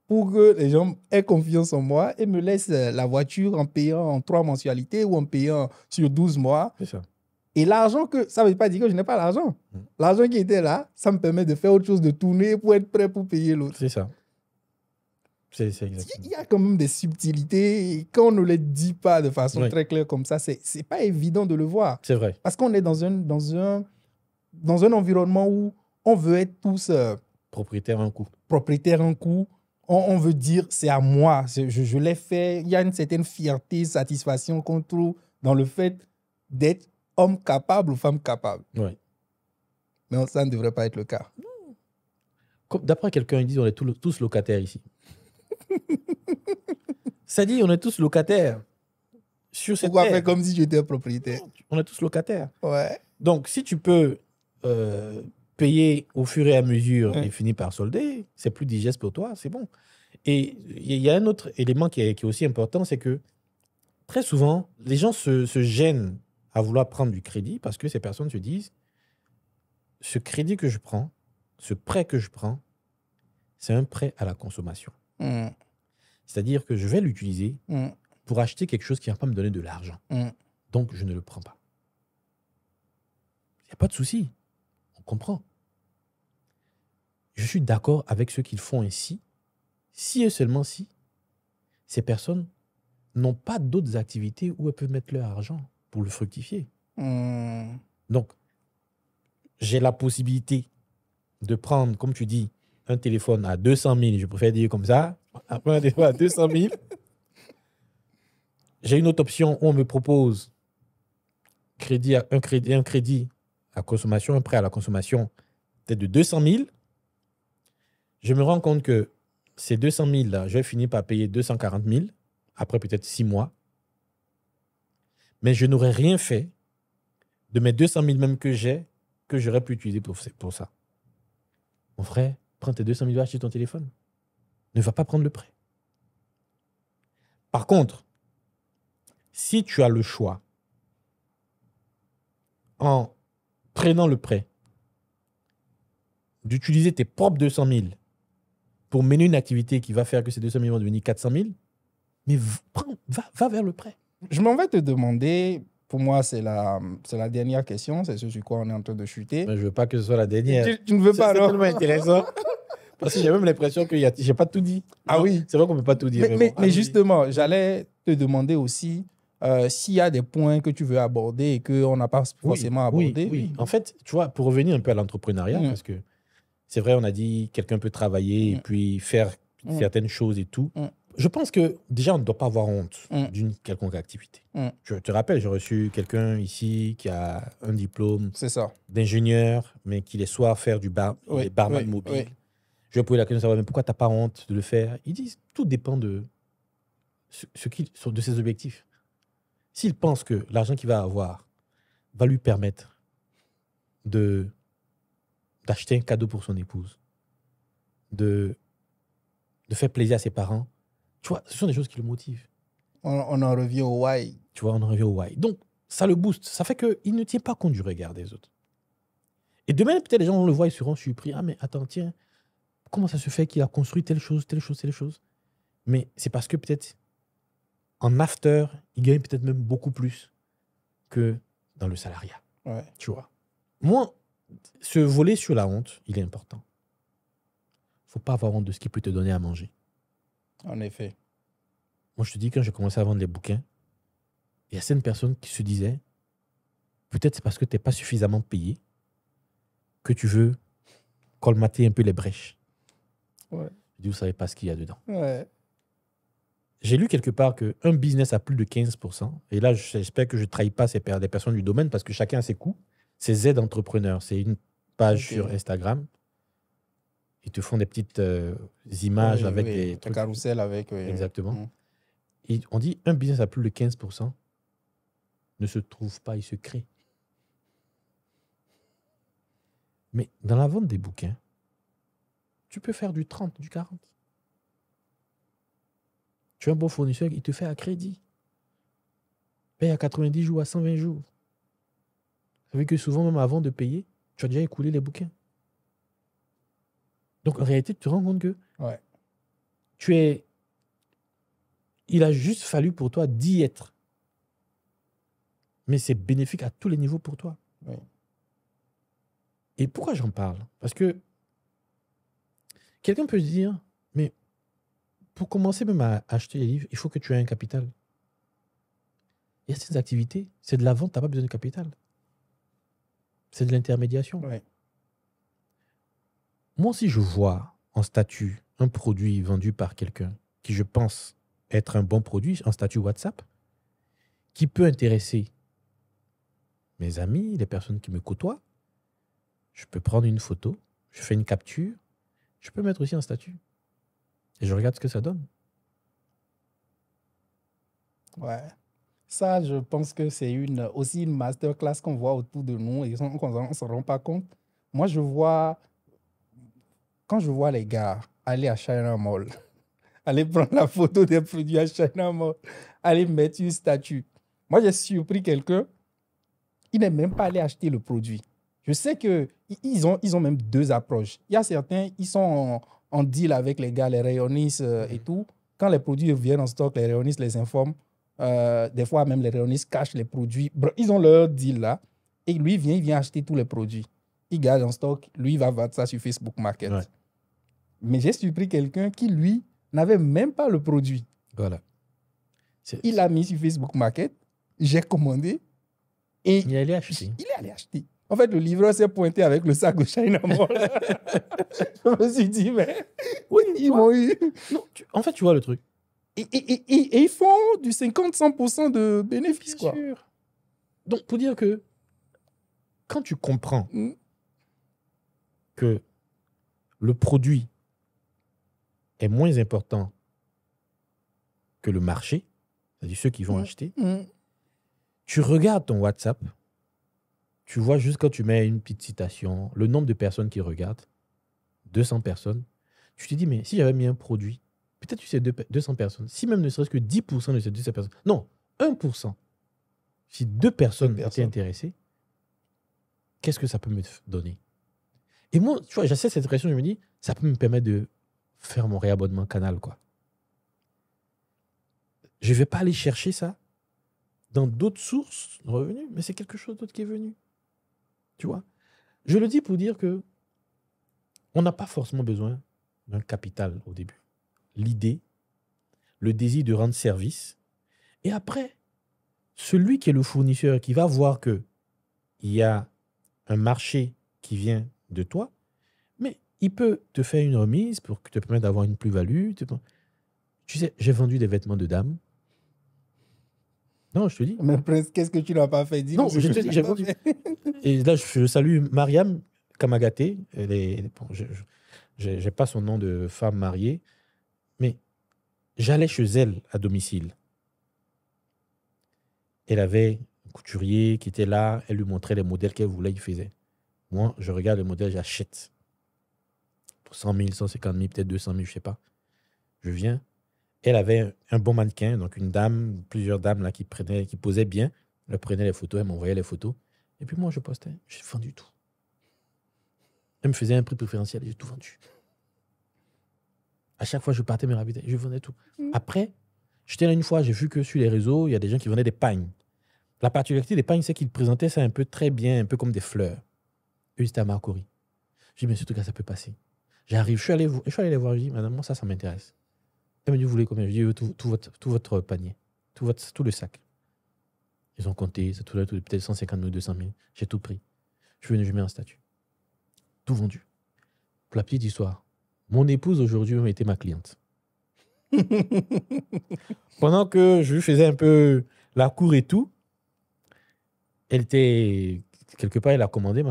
Pour que les gens aient confiance en moi et me laissent la voiture en payant en 3 mensualités ou en payant sur 12 mois. C'est ça. Et l'argent ça ne veut pas dire que je n'ai pas l'argent. L'argent qui était là, ça me permet de faire autre chose, de tourner pour être prêt pour payer l'autre. C'est ça. C'est exactement. Il y a quand même des subtilités. Et quand on ne les dit pas de façon très claire comme ça, ce n'est pas évident de le voir. C'est vrai. Parce qu'on est dans un environnement où on veut être tous... propriétaires un coup. Propriétaires un coup. On veut dire, c'est à moi, je l'ai fait. Il y a une certaine fierté, satisfaction qu'on trouve dans le fait d'être homme capable ou femme capable. Oui. Mais ça ne devrait pas être le cas. D'après quelqu'un, ils disent on est tous locataires ici. Ça dit, on est tous locataires. Sur cette Pourquoi terre. faire comme si tu étais propriétaire? On est tous locataires. Ouais. Donc, si tu peux payer au fur et à mesure et finir par solder, c'est plus digeste pour toi, c'est bon. Et il y a un autre élément qui est aussi important, c'est que très souvent, les gens se gênent à vouloir prendre du crédit parce que ces personnes se disent ce crédit que je prends, ce prêt que je prends, c'est un prêt à la consommation. C'est-à-dire que je vais l'utiliser pour acheter quelque chose qui ne va pas me donner de l'argent. Donc, je ne le prends pas. Il n'y a pas de souci. On comprend. Je suis d'accord avec ceux qui le font ainsi, si et seulement si ces personnes n'ont pas d'autres activités où elles peuvent mettre leur argent pour le fructifier. Donc, j'ai la possibilité de prendre, comme tu dis, un téléphone à 200 000, je préfère dire comme ça, après un téléphone à 200 000. J'ai une autre option où on me propose un crédit à consommation, un prêt à la consommation peut-être de 200 000. Je me rends compte que ces 200 000 là, je vais finir par payer 240 000 après peut-être 6 mois. Mais je n'aurais rien fait de mes 200 000 même que j'aurais pu utiliser pour ça. Mon frère, prends tes 200 000 acheter ton téléphone. Ne va pas prendre le prêt. Par contre, si tu as le choix, en prenant le prêt, d'utiliser tes propres 200 000 pour mener une activité qui va faire que ces 200 000 vont devenir 400 000, mais va vers le prêt. Je m'en vais te demander, pour moi, c'est la dernière question, c'est ce sur quoi on est en train de chuter. Mais je ne veux pas que ce soit la dernière. Tu ne veux pas, non? C'est tellement intéressant. Parce que j'ai même l'impression que je n'ai pas tout dit. Ah non, oui. C'est vrai qu'on ne peut pas tout dire. Mais justement, j'allais te demander aussi s'il y a des points que tu veux aborder et qu'on n'a pas forcément abordé. Oui. En fait, tu vois, pour revenir un peu à l'entrepreneuriat, parce que c'est vrai, on a dit quelqu'un peut travailler et puis faire certaines choses et tout. Je pense que déjà, on ne doit pas avoir honte d'une quelconque activité. Je te rappelle, j'ai reçu quelqu'un ici qui a un diplôme d'ingénieur, mais qui les soirs faire du barman mobile. Oui. Je lui ai posé la question de savoir mais pourquoi tu n'as pas honte de le faire. Ils disent tout dépend de ses objectifs. S'il pense que l'argent qu'il va avoir va lui permettre d'acheter un cadeau pour son épouse, de faire plaisir à ses parents, tu vois, ce sont des choses qui le motivent. On en revient au why. Tu vois, on en revient au why. Donc, ça le booste. Ça fait qu'il ne tient pas compte du regard des autres. Et demain, peut-être les gens vont le voir, ils seront surpris. Ah, mais attends, tiens, comment ça se fait qu'il a construit telle chose, telle chose, telle chose? Mais c'est parce que peut-être, en after, il gagne peut-être même beaucoup plus que dans le salariat. Ouais. Tu vois. Moi, ce volet sur la honte, il est important. Il ne faut pas avoir honte de ce qui peut te donner à manger. En effet. Moi, je te dis, quand j'ai commencé à vendre les bouquins, il y a certaines personnes qui se disaient, peut-être c'est parce que tu n'es pas suffisamment payé que tu veux colmater un peu les brèches. Ouais. Je dis, vous ne savez pas ce qu'il y a dedans. Ouais. J'ai lu quelque part qu'un business à plus de 15%, et là, j'espère que je ne trahis pas des personnes du domaine parce que chacun a ses coûts, c'est Z Entrepreneur. C'est une page sur Instagram. Ils te font des petites images avec des trucs. Carousel avec. Exactement. Et on dit un business à plus de 15% ne se trouve pas, il se crée. Mais dans la vente des bouquins, tu peux faire du 30, du 40. Tu as un bon fournisseur, il te fait à crédit. Paye à 90 jours, à 120 jours. Ça veut dire que souvent, même avant de payer, tu as déjà écoulé les bouquins. Donc, en réalité, tu te rends compte que il a juste fallu pour toi d'y être. Mais c'est bénéfique à tous les niveaux pour toi. Oui. Et pourquoi j'en parle? Parce que quelqu'un peut se dire, mais pour commencer même à acheter les livres, il faut que tu aies un capital. Il y a ces activités, c'est de la vente, tu n'as pas besoin de capital. C'est de l'intermédiation. Oui. Moi, si je vois en statut un produit vendu par quelqu'un qui, je pense, être un bon produit, en statut WhatsApp, qui peut intéresser mes amis, les personnes qui me côtoient, je peux prendre une photo, je fais une capture, je peux mettre aussi un statut. Et je regarde ce que ça donne. Ouais. Ça, je pense que c'est aussi une masterclass qu'on voit autour de nous et qu'on ne se rend pas compte. Moi, quand je vois les gars aller à China Mall, aller prendre la photo des produits à China Mall, aller mettre une statue. Moi, j'ai surpris quelqu'un, il n'est même pas allé acheter le produit. Je sais qu'ils ont même deux approches. Il y a certains, ils sont en deal avec les gars, les rayonistes et tout. Quand les produits viennent en stock, les rayonistes les informent. Des fois, même les rayonistes cachent les produits. Ils ont leur deal là. Et lui, il vient acheter tous les produits. Il garde en stock. Lui, il va vendre ça sur Facebook Market. Ouais. Mais j'ai surpris quelqu'un qui, lui, n'avait même pas le produit. Voilà. Il l'a mis sur Facebook Market. J'ai commandé. Et il est allé acheter. Il est allé acheter. En fait, le livreur s'est pointé avec le sac de China Mall. Je me suis dit, mais oui, ils m'ont eu. Non, en fait, tu vois le truc. Et ils font du 50-100% de bénéfices. Bien sûr. Donc, pour dire que quand tu comprends que le produit est moins important que le marché, c'est-à-dire ceux qui vont acheter, tu regardes ton WhatsApp, tu vois juste quand tu mets une petite citation, le nombre de personnes qui regardent, 200 personnes, tu te dis, mais si j'avais mis un produit, peut-être que c'est 200 personnes, si même ne serait-ce que 10% de ces 200 personnes, non, 1%, si 2 personnes étaient intéressées, qu'est-ce que ça peut me donner? Et moi, tu vois, j'essaie cette réflexion, je me dis, ça peut me permettre de faire mon réabonnement canal, quoi. Je ne vais pas aller chercher ça dans d'autres sources de revenus, mais c'est quelque chose d'autre qui est venu. Tu vois? Je le dis pour dire que on n'a pas forcément besoin d'un capital au début. L'idée, le désir de rendre service, et après, celui qui est le fournisseur, qui va voir qu'il y a un marché qui vient de toi, mais il peut te faire une remise pour te permettre d'avoir une plus-value. Tu sais, j'ai vendu des vêtements de dame. Non, je te dis. Mais presque, qu'est-ce que tu n'as pas fait? Non, je te dis, j'ai vendu. Et là, je salue Mariam Kamagaté. Je n'ai pas son nom de femme mariée, mais j'allais chez elle à domicile. Elle avait un couturier qui était là, elle lui montrait les modèles qu'elle voulait, il faisait. Moi, je regarde les modèles, j'achète. Pour 100 000, 150 000, peut-être 200 000, je ne sais pas. Je viens. Elle avait un bon mannequin, donc une dame, plusieurs dames là, qui posaient bien. Elle prenait les photos, elle m'envoyait les photos. Et puis moi, je postais. J'ai vendu tout. Elle me faisait un prix préférentiel et j'ai tout vendu. À chaque fois, je partais me ravitailler, je vendais tout. Après, j'étais là une fois, j'ai vu que sur les réseaux, il y a des gens qui vendaient des pagnes. La particularité des pagnes, c'est qu'ils présentaient ça un peu très bien, un peu comme des fleurs. Eux, c'était à Marcory. J'ai dit, mais ce truc-là, ça peut passer. J'arrive, je suis allé les voir, je dis, madame, moi, ça m'intéresse. Elle me dit, vous voulez combien? Je dis, tout votre panier, tout le sac. Ils ont compté, ça tout peut-être 150 000, 200 000. J'ai tout pris. Je suis venu, je mets un statut. Tout vendu. Pour la petite histoire, mon épouse aujourd'hui même était ma cliente. Pendant que je lui faisais un peu la cour et tout, elle était quelque part, elle a commandé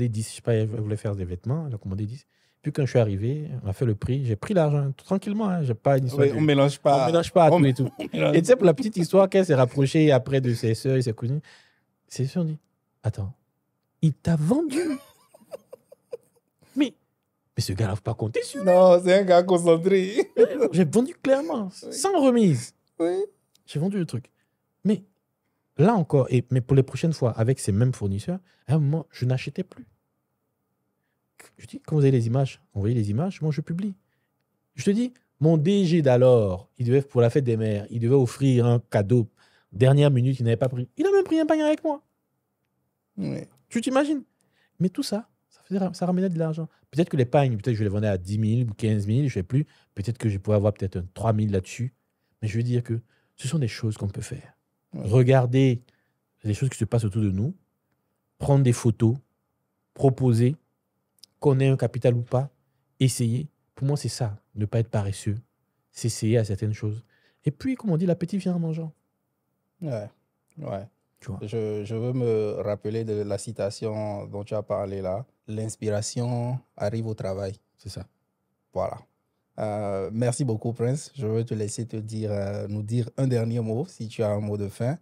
10. Je sais pas, elle voulait faire des vêtements, elle a commandé 10. Puis quand je suis arrivé, on a fait le prix, j'ai pris l'argent tranquillement. Hein, j'ai pas une histoire. Oui, on mélange pas. On mélange pas tout et tout. Et tu sais, pour la petite histoire, qu'elle s'est rapprochée après de ses soeurs et ses cousines, ses soeurs ont dit, attends, il t'a vendu. mais ce gars-là, faut pas compter sur lui. Non, c'est un gars concentré. J'ai vendu clairement, sans remise. Oui. J'ai vendu le truc. Mais là encore, mais pour les prochaines fois, avec ces mêmes fournisseurs, à un moment, je n'achetais plus. Je dis, quand vous avez les images, envoyez les images, moi je publie. Je te dis, mon DG d'alors, il devait, pour la fête des mères, il devait offrir un cadeau. Dernière minute, il n'avait pas pris. Il a même pris un panier avec moi. Oui. Tu t'imagines? Mais tout ça, ça ramenait de l'argent. Peut-être que les pagnes, peut-être que je les vendais à 10 000 ou 15 000, je ne sais plus. Peut-être que je pourrais avoir peut-être 3 000 là-dessus. Mais je veux dire que ce sont des choses qu'on peut faire. Ouais. Regarder les choses qui se passent autour de nous, prendre des photos, proposer, qu'on ait un capital ou pas, essayer. Pour moi, c'est ça, ne pas être paresseux, s'essayer à certaines choses. Et puis, comme on dit, l'appétit vient en mangeant. Ouais. Tu vois. Je veux me rappeler de la citation dont tu as parlé là. L'inspiration arrive au travail. C'est ça. Voilà. Merci beaucoup, Prince. Je veux te laisser nous dire un dernier mot, si tu as un mot de fin.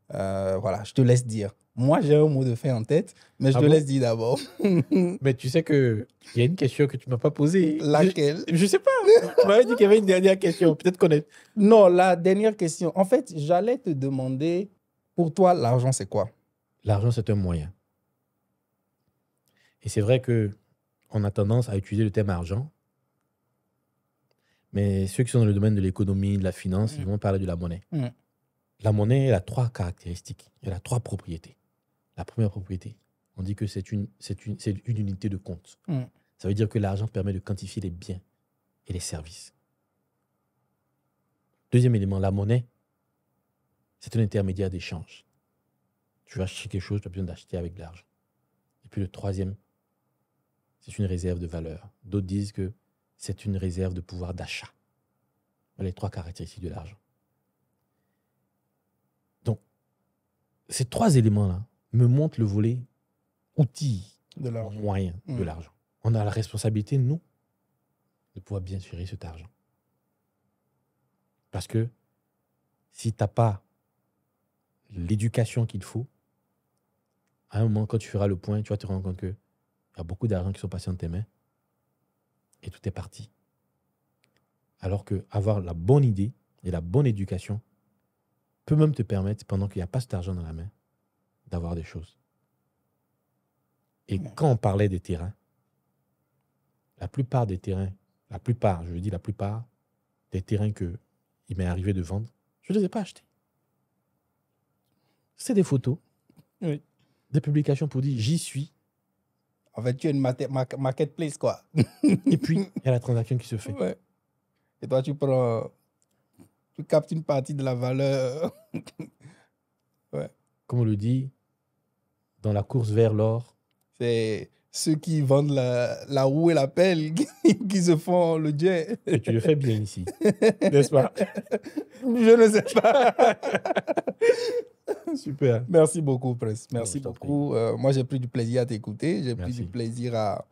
Voilà, je te laisse dire. Moi, j'ai un mot de fin en tête, mais je te laisse dire d'abord. Mais tu sais qu'il y a une question que tu ne m'as pas posée. Laquelle? Je ne sais pas. Tu m'avais dit qu'il y avait une dernière question. Peut-être qu'on est... Non, la dernière question. En fait, j'allais te demander, pour toi, l'argent, c'est quoi? L'argent, c'est un moyen. Et c'est vrai qu'on a tendance à utiliser le terme argent. Mais ceux qui sont dans le domaine de l'économie, de la finance, ils vont parler de la monnaie. La monnaie, elle a 3 caractéristiques. Elle a 3 propriétés. La première propriété, on dit que c'est une unité de compte. Ça veut dire que l'argent permet de quantifier les biens et les services. Deuxième élément, la monnaie, c'est un intermédiaire d'échange. Tu vas acheter quelque chose, tu as besoin d'acheter avec de l'argent. Et puis le troisième, c'est une réserve de valeur. D'autres disent que c'est une réserve de pouvoir d'achat. Voilà les 3 caractéristiques de l'argent. Donc, ces 3 éléments-là me montrent le volet outil, moyen de l'argent. On a la responsabilité, nous, de pouvoir bien gérer cet argent. Parce que si tu n'as pas l'éducation qu'il faut, à un moment, quand tu feras le point, tu vas te rendre compte qu'il y a beaucoup d'argent qui sont passés dans tes mains et tout est parti. Alors qu'avoir la bonne idée et la bonne éducation peut même te permettre, pendant qu'il n'y a pas cet argent dans la main, d'avoir des choses. Et quand on parlait des terrains, la plupart des terrains des terrains qu'il m'est arrivé de vendre, je ne les ai pas achetés. C'est des photos, des publications pour dire j'y suis. En fait, tu es une marketplace, quoi. Et puis, il y a la transaction qui se fait. Ouais. Et toi, tu captes une partie de la valeur. Ouais. Comme on le dit, dans la course vers l'or, c'est ceux qui vendent la roue et la pelle qui se font le jet. Et tu le fais bien ici, n'est-ce pas? Je ne sais pas. Super. Merci beaucoup, Prince. Merci beaucoup. Moi, j'ai pris du plaisir à t'écouter. J'ai pris du plaisir à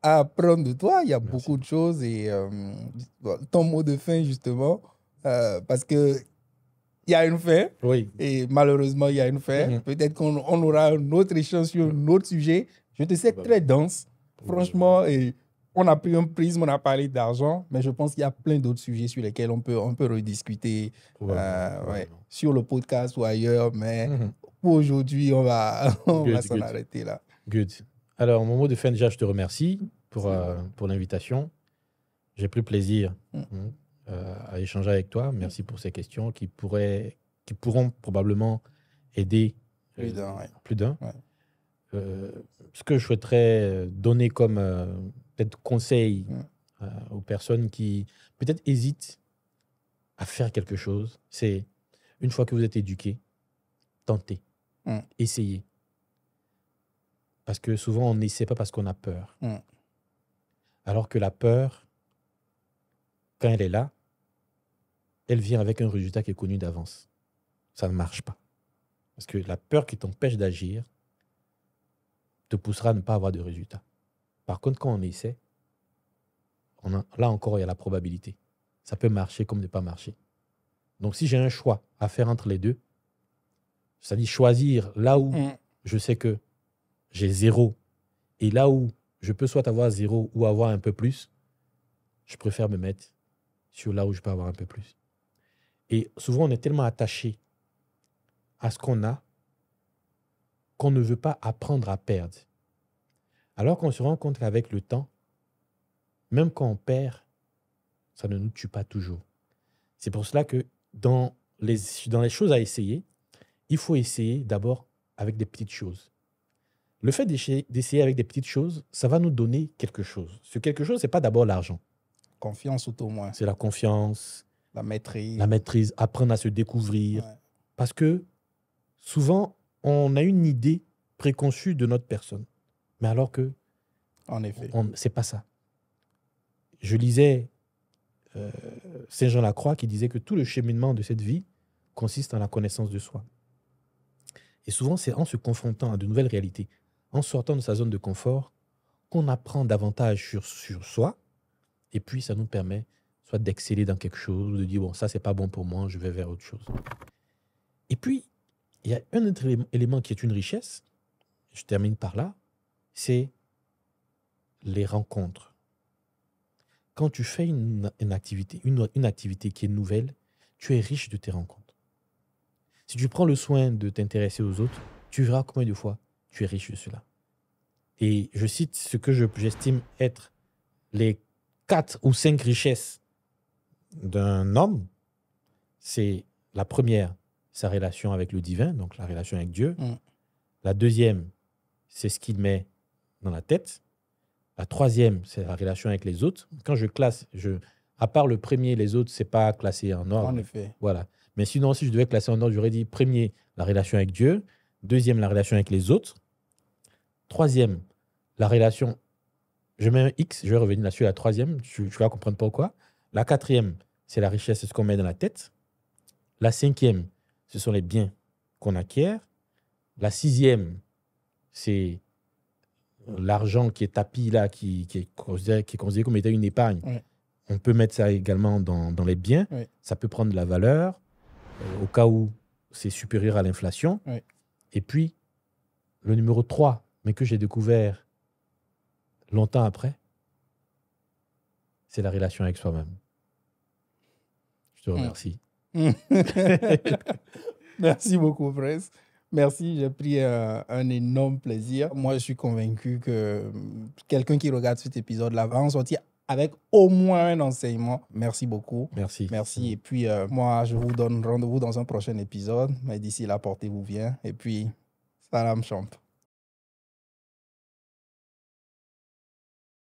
apprendre de toi. Il y a beaucoup de choses. Et ton mot de fin, justement, parce que il y a une fin. Oui. Et malheureusement, il y a une fin. Peut-être qu'on aura un autre échange sur un autre sujet. Je te sais très dense. Franchement, et on a pris un prisme, on a parlé d'argent, mais je pense qu'il y a plein d'autres sujets sur lesquels on peut rediscuter sur le podcast ou ailleurs. Mais pour aujourd'hui, on va s'en arrêter là. Good. Alors, mon mot de fin, déjà, je te remercie pour l'invitation. J'ai pris plaisir à échanger avec toi. Merci pour ces questions qui pourront probablement aider plus d'un. Ouais. Ce que je souhaiterais donner comme peut-être conseil aux personnes qui peut-être hésitent à faire quelque chose, c'est une fois que vous êtes éduqué, tentez, essayez. Parce que souvent, on n'essaie pas parce qu'on a peur. Alors que la peur, quand elle est là, elle vient avec un résultat qui est connu d'avance. Ça ne marche pas. Parce que la peur qui t'empêche d'agir te poussera à ne pas avoir de résultat. Par contre, quand on essaie, là encore, il y a la probabilité. Ça peut marcher comme ne pas marcher. Donc, si j'ai un choix à faire entre les deux, c'est-à-dire choisir là où je sais que j'ai 0 et là où je peux soit avoir 0 ou avoir un peu plus, je préfère me mettre sur là où je peux avoir un peu plus. Et souvent, on est tellement attaché à ce qu'on a qu'on ne veut pas apprendre à perdre. Alors qu'on se rend compte qu'avec le temps, même quand on perd, ça ne nous tue pas toujours. C'est pour cela que dans les choses à essayer, il faut essayer d'abord avec des petites choses. Le fait d'essayer avec des petites choses, ça va nous donner quelque chose. Ce quelque chose, ce n'est pas d'abord l'argent. Confiance tout au moins. C'est la confiance. La maîtrise. La maîtrise, apprendre à se découvrir. Ouais. Parce que souvent, on a une idée préconçue de notre personne. Mais alors que, en effet, c'est pas ça. Je lisais Saint Jean Lacroix qui disait que tout le cheminement de cette vie consiste en la connaissance de soi. Et souvent, c'est en se confrontant à de nouvelles réalités, en sortant de sa zone de confort, qu'on apprend davantage sur soi. Et puis, ça nous permet soit d'exceller dans quelque chose, de dire, bon, ça, c'est pas bon pour moi, je vais vers autre chose. Et puis, il y a un autre élément qui est une richesse, je termine par là, c'est les rencontres. Quand tu fais une activité qui est nouvelle, tu es riche de tes rencontres. Si tu prends le soin de t'intéresser aux autres, tu verras combien de fois tu es riche de cela. Et je cite ce que j'estime être les 4 ou 5 richesses d'un homme. C'est la première, sa relation avec le divin, donc la relation avec Dieu. La deuxième, c'est ce qu'il met dans la tête. La troisième, c'est la relation avec les autres. Quand je classe, à part le premier, les autres, ce n'est pas classé en ordre. En effet. Voilà. Mais sinon, si je devais classer en ordre, j'aurais dit premier, la relation avec Dieu. Deuxième, la relation avec les autres. Troisième, la relation... Je mets un X, je vais revenir là-dessus. La troisième, tu vas comprendre pourquoi. La quatrième, c'est la richesse, c'est ce qu'on met dans la tête. La cinquième, ce sont les biens qu'on acquiert. La sixième, c'est l'argent qui est tapis là, qui est considéré comme étant une épargne. Ouais. On peut mettre ça également dans les biens. Ouais. Ça peut prendre de la valeur au cas où c'est supérieur à l'inflation. Ouais. Et puis, le numéro 3, mais que j'ai découvert longtemps après, c'est la relation avec soi-même. Je te remercie. Merci beaucoup, Prince. Merci, j'ai pris un énorme plaisir. Moi, je suis convaincu que quelqu'un qui regarde cet épisode-là va en sortir avec au moins un enseignement. Merci beaucoup. Merci. Merci. Et puis, moi, je vous donne rendez-vous dans un prochain épisode. Mais d'ici là, portez-vous bien. Et puis, salam champ.